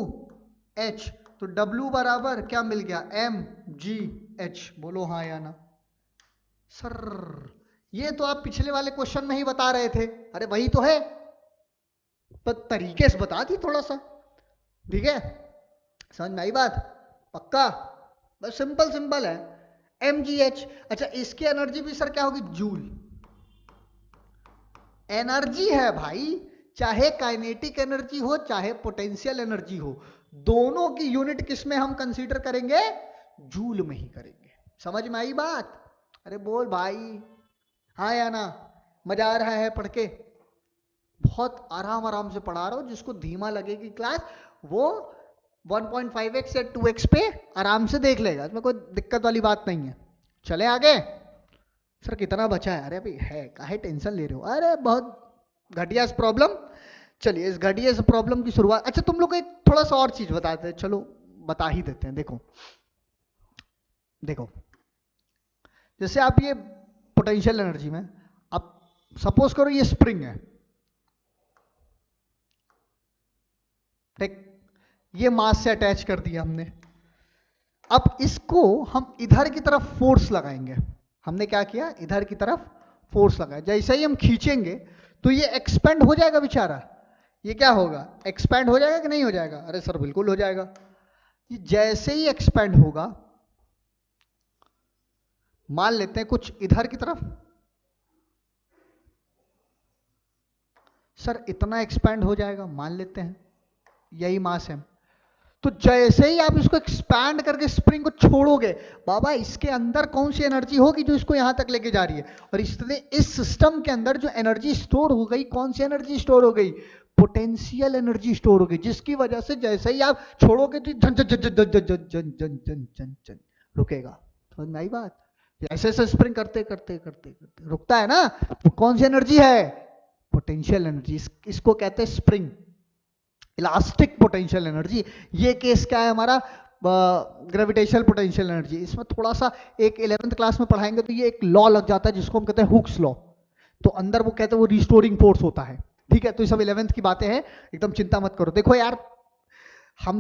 A: h, तो w बराबर क्या मिल गया, m g h। बोलो हाँ या ना। सर ये तो आप पिछले वाले क्वेश्चन में ही बता रहे थे, अरे वही तो है, पर तरीके से बता दी थोड़ा सा, ठीक है, समझ में आई बात, पक्का, बस सिंपल सिंपल है, mgh। अच्छा इसकी एनर्जी भी सर क्या होगी, जूल। एनर्जी है भाई, चाहे काइनेटिक एनर्जी हो चाहे पोटेंशियल एनर्जी हो, दोनों की यूनिट किस में हम कंसीडर करेंगे, जूल में ही करेंगे। समझ में आई बात, अरे बोल भाई हाँ या ना, मजा आ रहा है पढ़ के, बहुत आराम आराम से पढ़ा रहा हूं, जिसको धीमा लगेगी क्लास वो 1.5x या 2x पे आराम से देख लेगा, इसमें कोई दिक्कत वाली बात नहीं है। चले आगे, सर कितना बचा है, अरे भाई है, काहे टेंशन ले रहे हो, अरे बहुत घटिया प्रॉब्लम। चलिए इस घटिया से प्रॉब्लम की शुरुआत, अच्छा तुम लोग को एक थोड़ा सा और चीज बताते हैं, चलो बता ही देते हैं। देखो देखो, जैसे आप ये पोटेंशियल एनर्जी में, अब सपोज करो ये स्प्रिंग है, ठीक, ये मास से अटैच कर दिया हमने, अब इसको हम इधर की तरफ फोर्स लगाएंगे, हमने क्या किया, इधर की तरफ फोर्स लगाया, जैसे ही हम खींचेंगे तो ये एक्सपेंड हो जाएगा बेचारा, ये क्या होगा, एक्सपेंड हो जाएगा कि नहीं हो जाएगा, अरे सर बिल्कुल हो जाएगा। ये जैसे ही एक्सपेंड होगा, मान लेते हैं कुछ इधर की तरफ, सर इतना एक्सपेंड हो जाएगा, मान लेते हैं यही मास है, तो जैसे ही आप इसको एक्सपैंड करके स्प्रिंग को छोड़ोगे, बाबा इसके अंदर कौन सी एनर्जी होगी जो इसको यहां तक लेके जा रही है, और इसलिए इस सिस्टम के अंदर जो एनर्जी स्टोर हो गई, कौन सी एनर्जी स्टोर हो गई, पोटेंशियल एनर्जी स्टोर हो गई, जिसकी वजह से जैसे ही आप छोड़ोगे तो झन झन झन झन झन झन झन झन झन झन झन रुकेगा। समझ में आई बात? ऐसे ऐसे स्प्रिंग करते करते करते करते रुकता है ना, वो कौन सी एनर्जी है, पोटेंशियल एनर्जी। इसको कहते हैं स्प्रिंग, इलास्टिक पोटेंशियल एनर्जी। ये केस क्या है हमारा, ग्रेविटेशनल पोटेंशियल एनर्जी। इसमें थोड़ा सा एक 11th क्लास में पढ़ाएंगे तो ये एक लॉ लग जाता है जिसको हम कहते हैं हुक्स लॉ। तो अंदर वो कहते हैं वो रिस्टोरिंग फोर्स होता है, ठीक है। तो ये सब 11th की बातें हैं, एकदम चिंता मत करो। देखो यार, हम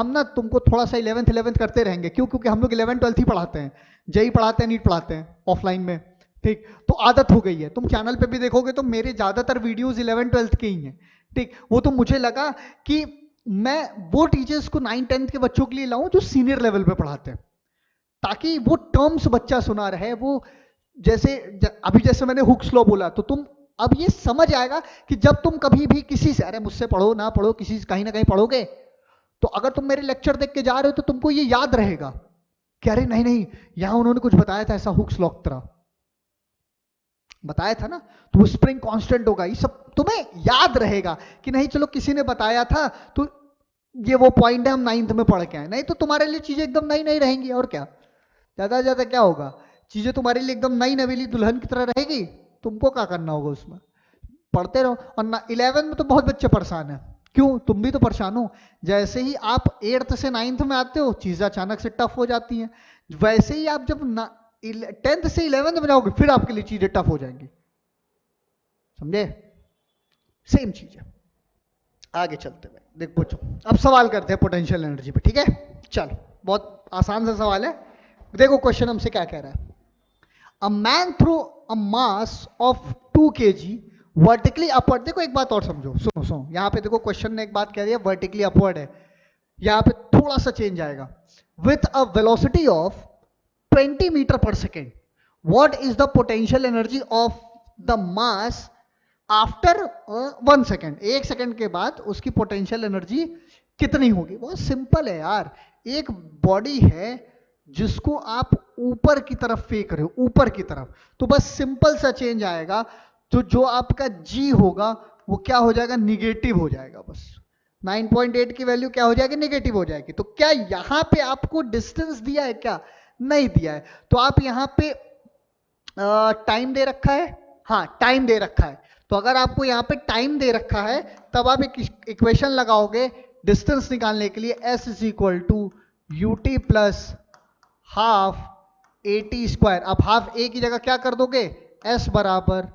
A: ना तुमको थोड़ा सा 11th करते रहेंगे, क्यों? क्योंकि हम लोग 11th 12th ही पढ़ाते हैं, जेई पढ़ाते हैं, नीट पढ़ाते हैं ऑफलाइन में, ठीक। तो आदत हो गई है। तुम चैनल पे भी देखोगे तो मेरे ज्यादातर वीडियोस 11th 12th के ही हैं, ठीक। वो तो मुझे लगा कि मैं वो टीचर्स को 9th 10th के बच्चों के लिए लाऊं जो सीनियर लेवल पे पढ़ाते हैं, ताकि वो टर्म्स बच्चा सुना रहे। वो जैसे अभी जैसे मैंने हुक्स लॉ बोला, तो तुम अब ये समझ आएगा कि जब तुम कभी भी किसी से, अरे मुझसे पढ़ो ना पढ़ो, किसी से कहीं ना कहीं पढ़ोगे, तो अगर तुम मेरे लेक्चर देख के जा रहे हो तो तुमको ये याद रहेगा कि अरे नहीं नहीं, यहां उन्होंने कुछ बताया था ऐसा, हुक्स लॉ की तरह बताया था ना, तो वो स्प्रिंग कांस्टेंट होगा। ये सब तुम्हें याद रहेगा कि नहीं, चलो किसी ने बताया था तो ये वो पॉइंट है, हम 9th में पढ़ के आए। नहीं तो तुम्हारे लिए चीजें एकदम नई नई रहेंगी, और क्या, ज्यादा ज्यादा क्या होगा, चीजें तुम्हारे लिए एकदम नई नवेली दुल्हन की तरह रहेगी। तुमको क्या करना होगा उसमें, पढ़ते रहो। और 11th में तो बहुत बच्चे परेशान है, क्यों? तुम भी तो परेशान हो। जैसे ही आप 8th से 9th में आते हो, चीजें अचानक से टफ हो जाती हैं। वैसे ही आप जब 10th से 11th में जाओगे, फिर आपके लिए चीजें टफ हो जाएंगी, समझे? सेम चीज है। आगे चलते हुए देखो पूछो, अब सवाल करते हैं पोटेंशियल एनर्जी पे, ठीक है। चलो, बहुत आसान सा सवाल है। देखो क्वेश्चन हमसे क्या कह रहा है, a man through a mass of 2 kg vertically upward. देखो एक बात और समझो, सुनो सुनो, यहां पे देखो क्वेश्चन ने एक बात कह रही है, वर्टिकली अपवर्ड है, यहां पे थोड़ा सा चेंज आएगा। With a velocity of 20 metre per second, what is the potential energy of the mass after 1 second. 1 second के बाद उसकी पोटेंशियल एनर्जी कितनी होगी? बहुत सिंपल है यार। एक बॉडी है जिसको आप ऊपर की तरफ फेंक रहे हो, ऊपर की तरफ, तो बस सिंपल सा चेंज आएगा, तो जो आपका जी होगा वो क्या हो जाएगा, निगेटिव हो जाएगा। बस 9.8 की वैल्यू क्या हो जाएगी, निगेटिव हो जाएगी। तो क्या यहां पे आपको डिस्टेंस दिया है क्या? नहीं दिया है। तो आप यहां पे टाइम दे रखा है, हाँ टाइम दे रखा है। तो अगर आपको यहाँ पे टाइम दे रखा है, तब आप एक इक्वेशन लगाओगे डिस्टेंस निकालने के लिए, s is equal to U T plus half A T square. अब हाफ ए की जगह क्या कर दोगे, s बराबर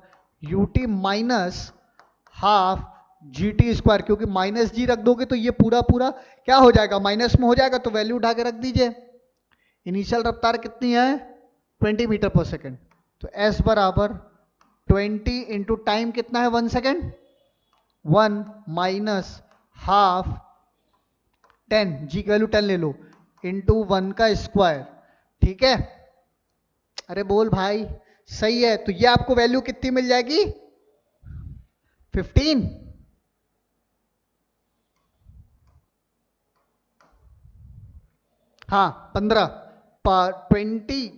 A: U T minus half G T square, क्योंकि माइनस जी रख दोगे तो ये पूरा पूरा क्या हो जाएगा, माइनस में हो जाएगा, तो वैल्यू उठा के रख दीजिए। इनिशियल रफ्तार कितनी है, 20 मीटर पर सेकेंड, तो s बराबर 20 इंटू टाइम कितना है, 1 सेकेंड, 1 माइनस हाफ 10, जी की वैल्यू 10 ले लो, इंटू 1 का स्क्वायर, ठीक है। अरे बोल भाई, सही है। तो ये आपको वैल्यू कितनी मिल जाएगी, 15। हाँ 15, 20,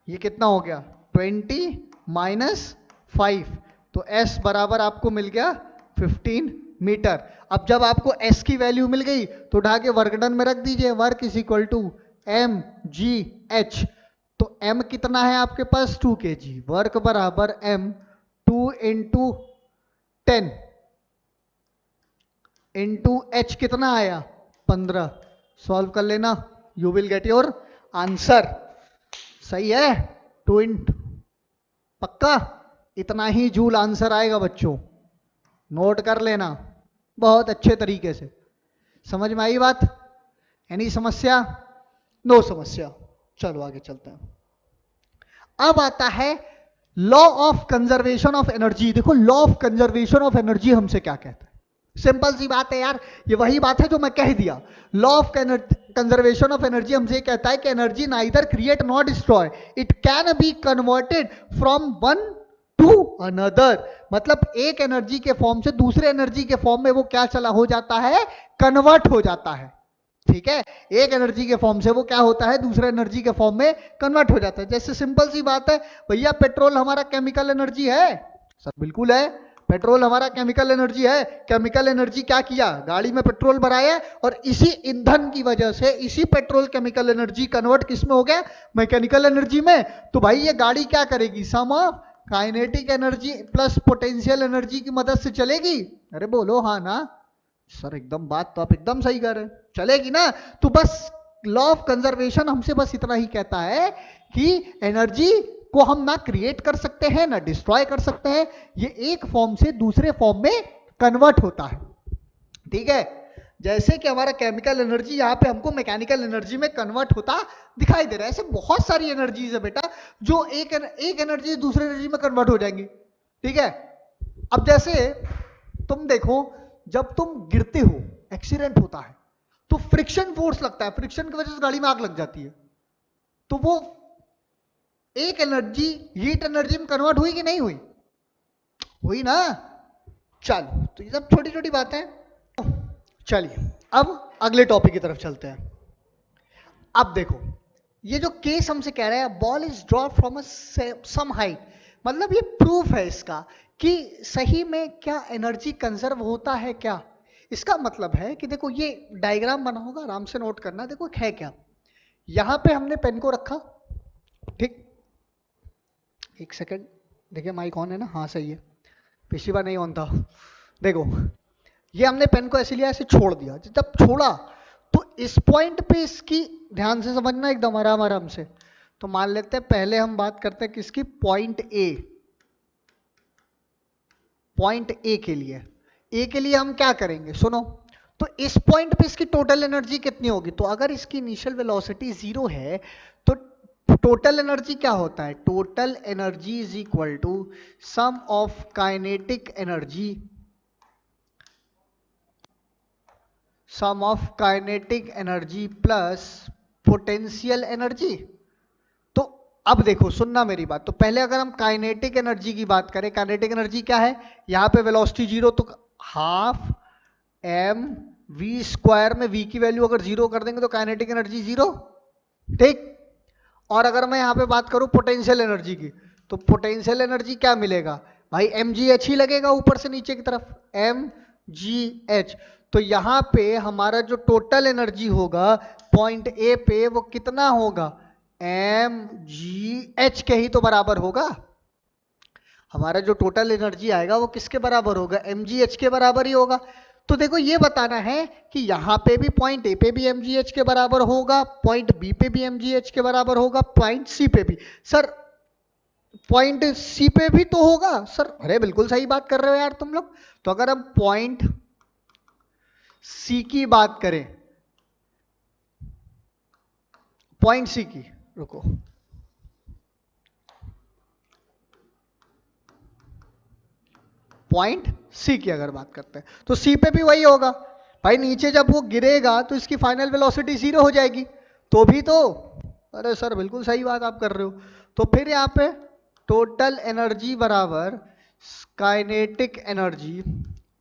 A: ये कितना हो गया, 20 माइनस 5, तो s बराबर आपको मिल गया 15 मीटर। अब जब आपको s की वैल्यू मिल गई तो उठा के वर्कडन में रख दीजिए, work is equal to M G H. तो m कितना है आपके पास, 2 kg, वर्क बराबर m 2 इंटू 10 इंटू h कितना आया, 15। सॉल्व कर लेना, you will get your answer. सही है, 2 इंटू, पक्का इतना ही जूल आंसर आएगा बच्चों, नोट कर लेना बहुत अच्छे तरीके से। समझ में आई बात? एनी समस्या? नो समस्या। चलो आगे चलते हैं। अब आता है law of conservation of energy. देखो law of conservation of energy हमसे क्या कहता है, सिंपल सी बात है यार, ये वही बात है जो मैं कह दिया। Law of conservation of energy हमसे कहता है कि energy neither create not destroy, it can be converted from one two another. मतलब एक एनर्जी के फॉर्म से दूसरे एनर्जी के फॉर्म में वो क्या चला हो जाता है, कन्वर्ट हो जाता है। ठीक है, एक एनर्जी के फॉर्म से वो क्या होता है, दूसरे एनर्जी के फॉर्म में कन्वर्ट हो जाता है। जैसे सिंपल सी बात है भैया, पेट्रोल हमारा केमिकल एनर्जी है। सर बिल्कुल है, पेट्रोल हमारा केमिकल एनर्जी है। केमिकल एनर्जी क्या किया, गाड़ी में पेट्रोल भराया और इसी ईंधन की वजह से इसी पेट्रोल केमिकल एनर्जी कन्वर्ट किस में हो गया, मैकेनिकल एनर्जी में। तो भाई ये गाड़ी क्या करेगी, sum of kinetic energy plus potential energy की मदद से चलेगी। अरे बोलो हाँ ना। सर एकदम, बात तो आप एकदम सही कर रहे हैं, चलेगी ना। तो बस लॉ ऑफ कंजर्वेशन हमसे बस इतना ही कहता है कि एनर्जी को हम ना क्रिएट कर सकते हैं ना डिस्ट्रॉय कर सकते हैं, ये एक फॉर्म से दूसरे फॉर्म में कन्वर्ट होता है। ठीक है, जैसे कि हमारा केमिकल एनर्जी यहाँ पे हमको मैकेनिकल एनर्जी में कन्वर्ट होता दिखाई दे रहा है, ऐसे बहुत सारी एनर्जीज है बेटा जो एक एनर्जी दूसरे एनर्जी में कन्वर्ट हो जाएंगी। ठीक है, अब जैसे तुम देखो, जब तुम गिरते हो, एक्सीडेंट होता है, तो फ्रिक्शन फोर्स लगता है, फ्रिक्शन की वजह से गाड़ी में आग लग जाती है। तो वो एक एनर्जी हीट एनर्जी में कन्वर्ट हुई कि नहीं हुई, हुई ना। चलो, तो ये सब छोटी छोटी बातें। चलिए अब अगले टॉपिक की तरफ चलते हैं। अब देखो, ये जो केस हमसे कह रहा है, ball is drop from some height, मतलब ये प्रूफ है इसका कि सही में क्या एनर्जी कंजर्व होता है क्या। इसका मतलब है कि देखो, ये डायग्राम बना होगा, आराम से नोट करना। देखो है क्या, यहां पे हमने पेन को रखा, ठीक, एक सेकंड, देखिए माइक ऑन है ना, हाँ सही है, पिछली बार नहीं ऑन था। देखो, ये हमने पेन को ऐसे लिया, ऐसे छोड़ दिया, जब छोड़ा तो इस पॉइंट पे इसकी, ध्यान से समझना एकदम आराम आराम से। तो मान लेते हैं पहले हम बात करते हैं किसकी, पॉइंट ए। पॉइंट ए के लिए, ए के लिए हम क्या करेंगे, सुनो। तो इस पॉइंट पे इसकी टोटल एनर्जी कितनी होगी, तो अगर इसकी इनिशियल वेलोसिटी 0 है तो टोटल एनर्जी क्या होता है, total energy is equal to sum of kinetic energy, sum of kinetic energy plus potential energy. तो अब देखो, सुनना मेरी बात, तो पहले अगर हम काइनेटिक एनर्जी की बात करें, काइनेटिक एनर्जी क्या है, यहां पे वेलोसिटी 0, तो हाफ एम वी स्क्वायर में वी की वैल्यू अगर 0 कर देंगे तो काइनेटिक एनर्जी 0। ठीक, और अगर मैं यहां पे बात करूं पोटेंशियल एनर्जी की, तो पोटेंशियल एनर्जी क्या मिलेगा भाई, एम जी एच ही लगेगा ऊपर से नीचे की तरफ, एम जी एच। तो यहां पे हमारा जो टोटल एनर्जी होगा पॉइंट ए पे, वो कितना होगा, एम जी एच के ही तो बराबर होगा। हमारा जो टोटल एनर्जी आएगा वो किसके बराबर होगा, एम जी एच के बराबर ही होगा। तो देखो, ये बताना है कि यहां पे भी पॉइंट ए पे भी एम जी एच के बराबर होगा, पॉइंट बी पे भी एम जी एच के बराबर होगा, पॉइंट सी पे भी। सर पॉइंट सी पे भी तो होगा सर, अरे बिल्कुल सही बात कर रहे हो यार तुम लोग। तो अगर हम पॉइंट सी की बात करें, पॉइंट सी की, रुको, पॉइंट सी की अगर बात करते हैं तो सी पे भी वही होगा भाई, नीचे जब वो गिरेगा तो इसकी फाइनल वेलोसिटी 0 हो जाएगी, तो भी तो। अरे सर बिल्कुल सही बात आप कर रहे हो। तो फिर यहाँ पे टोटल एनर्जी बराबर kinetic energy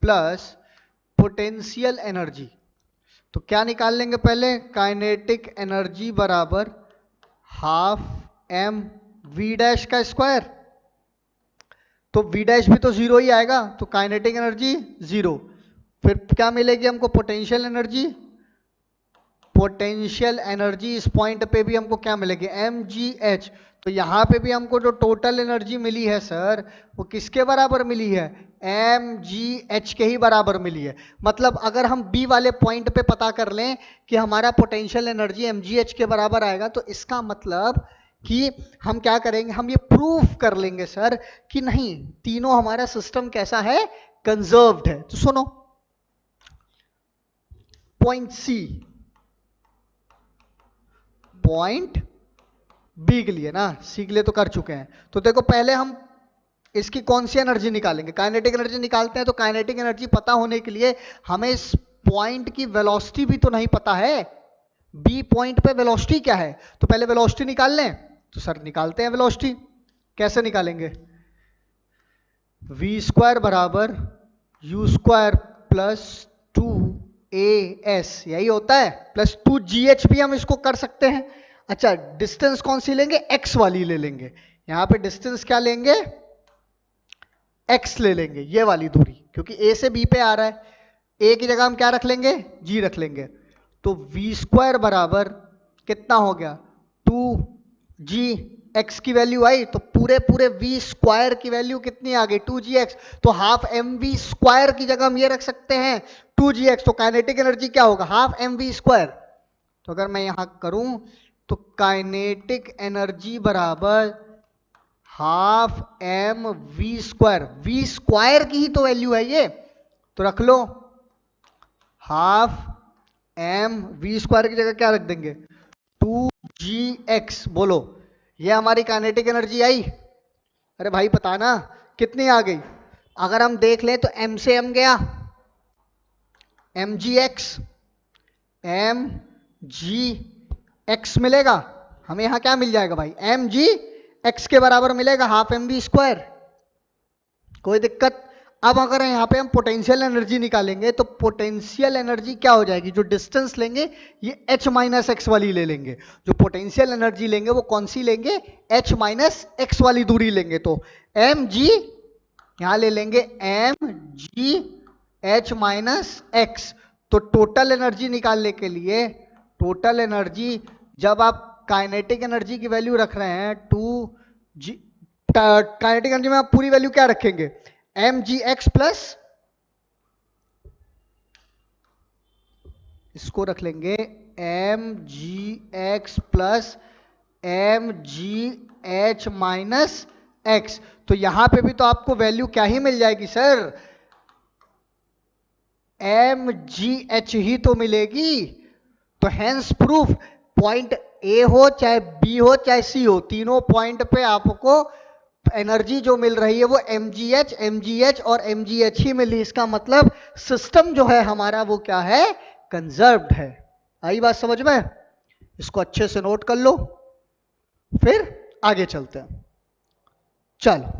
A: plus potential energy. तो क्या निकाल लेंगे पहले, काइनेटिक एनर्जी बराबर हाफ एम वी डैश का स्क्वायर, तो वी डैश भी तो 0 ही आएगा, तो काइनेटिक एनर्जी 0। फिर क्या मिलेगी हमको, पोटेंशियल एनर्जी, पोटेंशियल एनर्जी इस पॉइंट पे भी हमको क्या मिलेगी, एम जी एच। तो यहां पे भी हमको जो टोटल एनर्जी मिली है सर, वो किसके बराबर मिली है, एम जी एच के ही बराबर मिली है। मतलब अगर हम बी वाले पॉइंट पे पता कर लें कि हमारा potential energy M G H के बराबर आएगा, तो इसका मतलब कि हम क्या करेंगे, हम ये प्रूफ कर लेंगे सर कि नहीं, तीनों हमारा सिस्टम कैसा है, कंजर्व्ड है। तो सुनो, पॉइंट सी, पॉइंट बी के लिए ना, सी के लिए तो कर चुके हैं। तो देखो, पहले हम इसकी कौन सी एनर्जी निकालेंगे, काइनेटिक एनर्जी निकालते हैं। तो काइनेटिक एनर्जी पता होने के लिए हमें इस पॉइंट की वेलोसिटी भी तो नहीं पता है, बी पॉइंट पे वेलोसिटी क्या है, तो पहले वेलोसिटी निकाल लें। तो सर निकालते हैं वेलोसिटी, कैसे निकालेंगे, वी स्क्वायर बराबर you square plus 2 A S यही होता है, प्लस 2GH भी हम इसको कर सकते हैं। अच्छा डिस्टेंस कौन सी लेंगे, एक्स वाली ले लेंगे। यहां पे डिस्टेंस क्या लेंगे, एक्स ले लेंगे, ये वाली दूरी, क्योंकि ए से बी पे आ रहा है। ए की जगह हम क्या रख लेंगे, जी रख लेंगे। तो वी स्क्वायर बराबर कितना हो गया, 2G, एक्स की वैल्यू आई तो पूरे पूरे वी स्क्वायर की वैल्यू कितनी आ गई, 2GX। तो हाफ एम वी स्क्वायर की जगह हम ये रख सकते हैं 2GX। तो काइनेटिक एनर्जी क्या होगा, हाफ एम वी स्क्वायर। तो अगर मैं यहां करूं तो काइनेटिक एनर्जी बराबर half M V square, V square की ही तो वैल्यू है ये, तो रख लो हाफ एम वी स्क्वायर की जगह क्या रख देंगे, 2GX। बोलो ये हमारी काइनेटिक एनर्जी आई। अरे भाई पता ना कितनी आ गई, अगर हम देख लें तो m से m गया, mgx, mgx मिलेगा हमें, यहां क्या मिल जाएगा भाई, mgx के बराबर मिलेगा हाफ एम वी स्क्वायर, कोई दिक्कत। अब अगर यहां पे हम पोटेंशियल एनर्जी निकालेंगे तो पोटेंशियल एनर्जी क्या हो जाएगी, जो डिस्टेंस लेंगे ये h माइनस एक्स वाली ले लेंगे। जो पोटेंशियल एनर्जी लेंगे वो कौन सी लेंगे, h माइनस एक्स वाली दूरी लेंगे। तो mg यहां ले लेंगे mg h माइनस एक्स। तो टोटल एनर्जी निकालने के लिए, टोटल एनर्जी जब आप काइनेटिक एनर्जी की वैल्यू रख रहे हैं 2G, काइनेटिक एनर्जी में आप पूरी वैल्यू क्या रखेंगे, mgx प्लस, इसको रख लेंगे mgx plus mgh minus x. तो यहां पे भी तो आपको वैल्यू क्या ही मिल जाएगी सर, mgh ही तो मिलेगी। तो हैंस प्रूफ पॉइंट ए हो चाहे बी हो चाहे सी हो, तीनों पॉइंट पे आपको एनर्जी जो मिल रही है वो mgh और mgh ही मिली। इसका मतलब सिस्टम जो है हमारा वो क्या है, कंजर्व्ड है। आई बात समझ में, इसको अच्छे से नोट कर लो, फिर आगे चलते हैं। चलो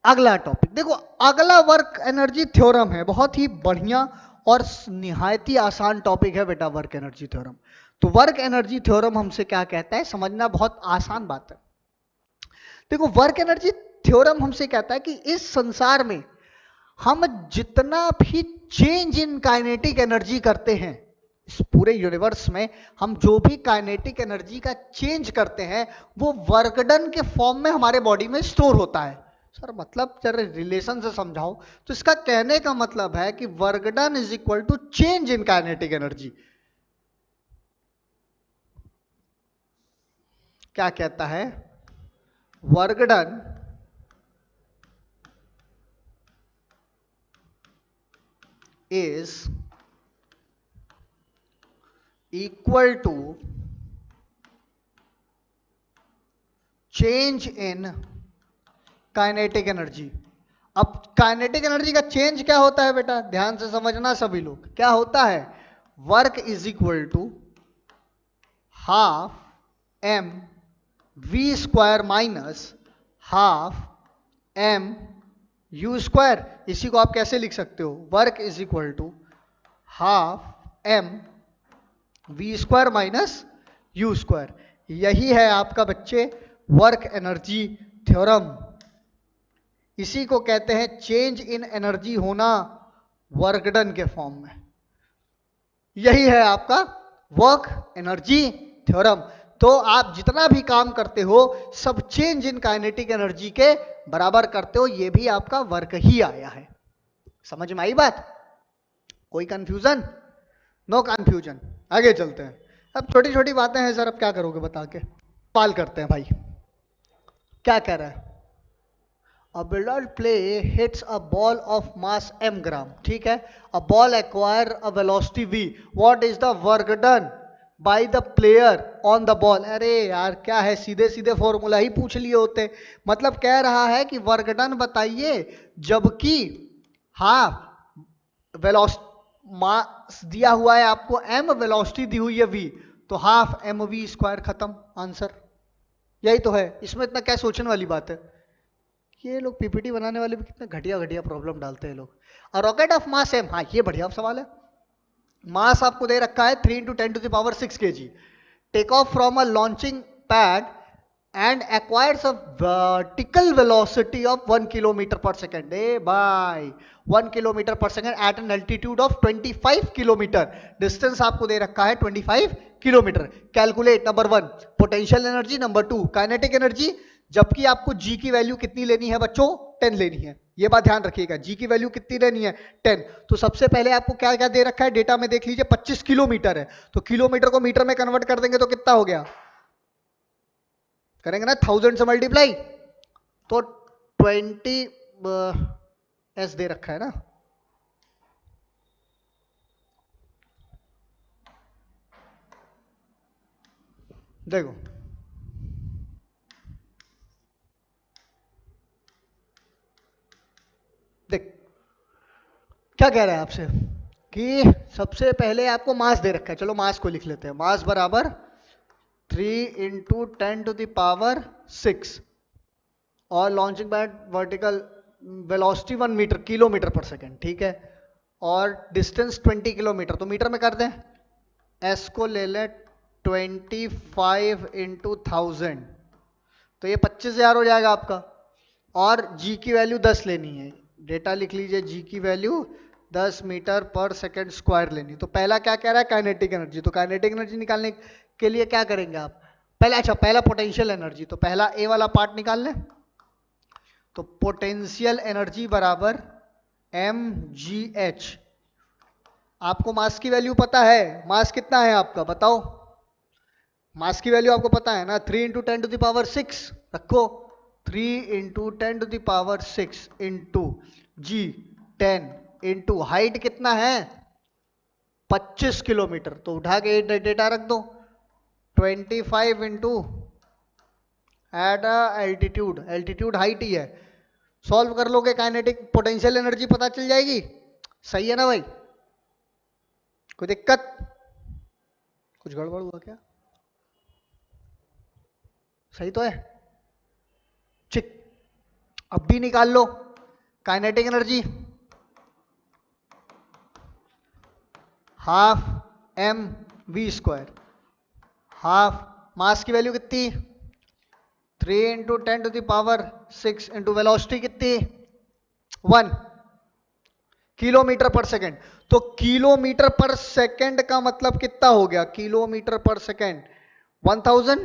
A: अगला टॉपिक देखो, अगला वर्क एनर्जी थ्योरम है, बहुत ही बढ़िया और निहायत ही आसान टॉपिक है बेटा वर्क एनर्जी थ्योरम। तो वर्क एनर्जी थ्योरम हमसे क्या कहता है, समझना बहुत आसान बात है। देखो वर्क एनर्जी थ्योरम हमसे कहता है कि इस संसार में हम जितना भी चेंज इन काइनेटिक एनर्जी करते हैं, इस पूरे यूनिवर्स में हम जो भी काइनेटिक एनर्जी का चेंज करते हैं वो वर्क डन के फॉर्म में हमारे बॉडी में स्टोर होता है। सर मतलब जरा रिलेशन से समझाओ, तो इसका कहने का मतलब है कि work done is equal to change in kinetic energy. क्या कहता है, work done is equal to change in kinetic energy. अब काइनेटिक एनर्जी का चेंज क्या होता है बेटा, ध्यान से समझना सभी लोग, क्या होता है, work is equal to half M V square minus half M U square. इसी को आप कैसे लिख सकते हो, work is equal to half M V square minus U square. यही है आपका बच्चे वर्क एनर्जी थ्योरम। इसी को कहते हैं चेंज इन एनर्जी होना वर्क डन के फॉर्म में। यही है आपका वर्क एनर्जी थ्योरम। तो आप जितना भी काम करते हो सब चेंज इन काइनेटिक एनर्जी के बराबर करते हो, ये भी आपका वर्क ही आया है। समझ में आई बात, कोई कंफ्यूजन, नो कंफ्यूजन। आगे चलते हैं। अब छोटी छोटी बातें हैं सर, अब क्या करोगे बता के, सवाल करते हैं भाई। क्या कह रहा है, A billiard play hits a ball of mass m gram, ठीक है, a ball acquire a velocity v, what is the work done by the player on the ball। अरे यार क्या है, सीधे सीधे फॉर्मूला ही पूछ लिए होते। मतलब कह रहा है कि वर्क डन बताइए, जबकि हाफ वेलोसिटी मास दिया हुआ है आपको m, वेलोसिटी दी हुई है v, तो हाफ एम वी स्क्वायर, खत्म आंसर। यही तो है, इसमें इतना क्या सोचने वाली बात है। ये लोग पीपीटी बनाने वाले भी कितना घटिया घटिया प्रॉब्लम डालते हैं लोग। A rocket of mass M, हाँ ये बढ़िया सवाल है। मास आपको दे रखा है 3 × 10⁻6 kg, take off from a launching pad and acquires a vertical velocity of 1 kilometer per second. by 1 kilometer per second at an altitude of 25 kilometer. Distance आपको दे रखा है 25 kilometre. Calculate number 1 potential energy, number 2 kinetic energy. जबकि आपको जी की value कितनी लेनी है बच्चों, 10 लेनी है। ये बात ध्यान रखिएगा, जी की वैल्यू कितनी लेनी है, 10। तो सबसे पहले आपको क्या क्या दे रखा है डेटा में, देख लीजिए 25 किलोमीटर है, तो किलोमीटर को मीटर में कन्वर्ट कर देंगे तो कितना हो गया, करेंगे ना 1000 से मल्टीप्लाई, तो 20 एस दे रखा है ना। देखो देख क्या कह रहा है आपसे कि सबसे पहले आपको मास दे रखा है, चलो मास को लिख लेते हैं। मास बराबर 3 × 10⁻6 और launching pad vertical velocity 1 metre kilometre पर सेकेंड, ठीक है, और डिस्टेंस 20 किलोमीटर, तो मीटर में कर दें। एस को ले लें 25 × 1000, तो ये 25,000 हो जाएगा आपका। और जी की वैल्यू 10 लेनी है, डेटा लिख लीजिए, जी की value 10 metre per second square लेनी। तो पहला क्या कह रहा है, काइनेटिक एनर्जी। तो काइनेटिक एनर्जी निकालने के लिए क्या करेंगे आप, पहला अच्छा पहला पोटेंशियल एनर्जी, तो पहला ए वाला पार्ट निकाल लें। तो पोटेंशियल एनर्जी बराबर mgh। आपको मास की वैल्यू पता है, मास कितना है आपका बताओ, मास की वैल्यू आपको पता है ना, 3 × 10⁻6 रखो, 3 × 10⁻6 इंटू जी 10 इंटू हाइट कितना है 25 किलोमीटर, तो उठा के डेटा रख दो, 25 into eight altitude, altitude height ही है, सॉल्व कर लोगे काइनेटिक पोटेंशियल एनर्जी पता चल जाएगी। सही है ना भाई, कोई दिक्कत, कुछ गड़बड़ हुआ क्या, सही तो है, ठीक। अब भी निकाल लो kinetic energy, half mv², half mass की वैल्यू कितनी 3 × 10⁻6 इंटू वेलोसिटी कितनी 1 किलोमीटर पर सेकेंड। तो किलोमीटर पर सेकेंड का मतलब कितना हो गया, किलोमीटर पर सेकेंड 1000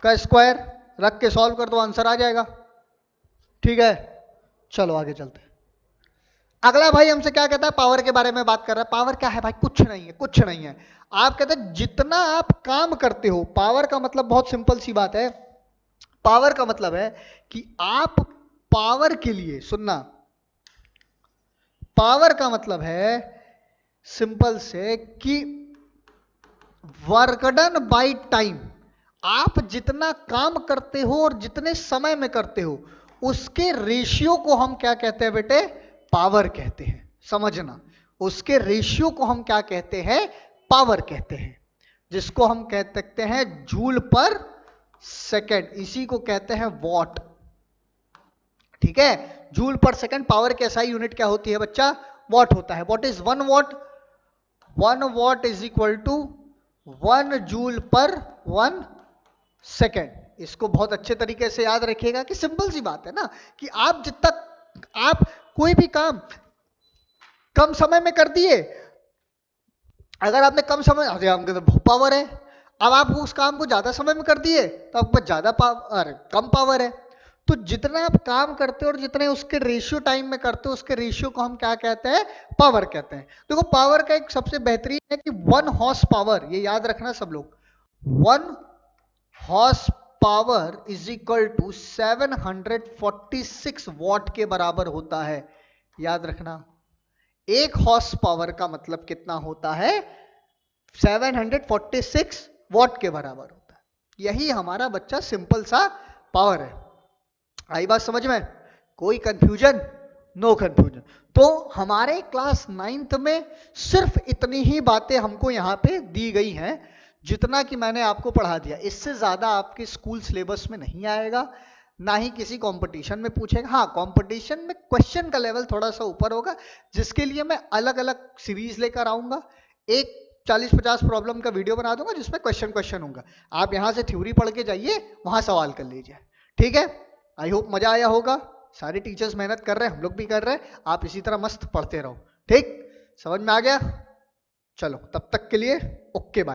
A: का स्क्वायर, रख के सॉल्व कर दो आंसर आ जाएगा, ठीक है। चलो आगे चलते हैं। अगला भाई हमसे क्या कहता है, पावर के बारे में बात कर रहा है। पावर क्या है भाई, कुछ नहीं है, कुछ नहीं है। आप कहते हैं जितना आप काम करते हो, पावर का मतलब बहुत सिंपल सी बात है, पावर का मतलब है कि आप पावर के लिए, सुनना, पावर का मतलब है सिंपल से कि वर्क डन बाय टाइम, आप जितना काम करते हो और जितने समय में करते हो उसके रेशियो को हम क्या कहते हैं बेटे, पावर कहते हैं। समझना, उसके रेशियो को हम क्या कहते हैं, पावर कहते हैं, जिसको हम कह सकते हैं जूल पर सेकेंड, इसी को कहते हैं वॉट, ठीक है। जूल पर सेकेंड पावर की एसआई यूनिट क्या होती है बच्चा, वॉट होता है। What is 1 watt, 1 watt is equal to 1 joule पर 1 सेकेंड। इसको बहुत अच्छे तरीके से याद रखिएगा कि सिंपल सी बात है ना, कि आप जितना आप कोई भी काम कम समय में कर दिए, अगर आपने कम समय, अरे आपके तो बहुत पावर है, अब आप उस काम को ज्यादा समय में कर दिए तो आपके पास ज्यादा पावर, कम पावर है। तो जितना आप काम करते हो और जितने उसके रेशियो टाइम में करते हो, उसके रेशियो को हम क्या कहते हैं, पावर कहते हैं। देखो पावर का एक सबसे बेहतरीन है कि 1 हॉर्स पावर, ये याद रखना सब लोग, 1 horse power is equal to 746 watt के बराबर होता है। याद रखना, 1 हॉर्स पावर का मतलब कितना होता है, 746 वॉट के बराबर होता है। यही हमारा बच्चा सिंपल सा पावर है। आई बात समझ में, कोई कंफ्यूजन, नो कंफ्यूजन। तो हमारे क्लास 9th में सिर्फ इतनी ही बातें हमको यहां पे दी गई हैं जितना कि मैंने आपको पढ़ा दिया, इससे ज्यादा आपके स्कूल सिलेबस में नहीं आएगा, ना ही किसी कंपटीशन में पूछेगा। हाँ, कंपटीशन में क्वेश्चन का लेवल थोड़ा सा ऊपर होगा, जिसके लिए मैं अलग अलग सीरीज लेकर आऊंगा। एक 40-50 प्रॉब्लम का वीडियो बना दूंगा जिसमें क्वेश्चन क्वेश्चन होगा। आप यहां से थ्योरी पढ़ के जाइए, वहां सवाल कर लीजिए। ठीक है, आई होप मजा आया होगा। सारे टीचर्स मेहनत कर रहे हैं, हम लोग भी कर रहे हैं, आप इसी तरह मस्त पढ़ते रहो। ठीक, समझ में आ गया? चलो तब तक के लिए ओके बाय।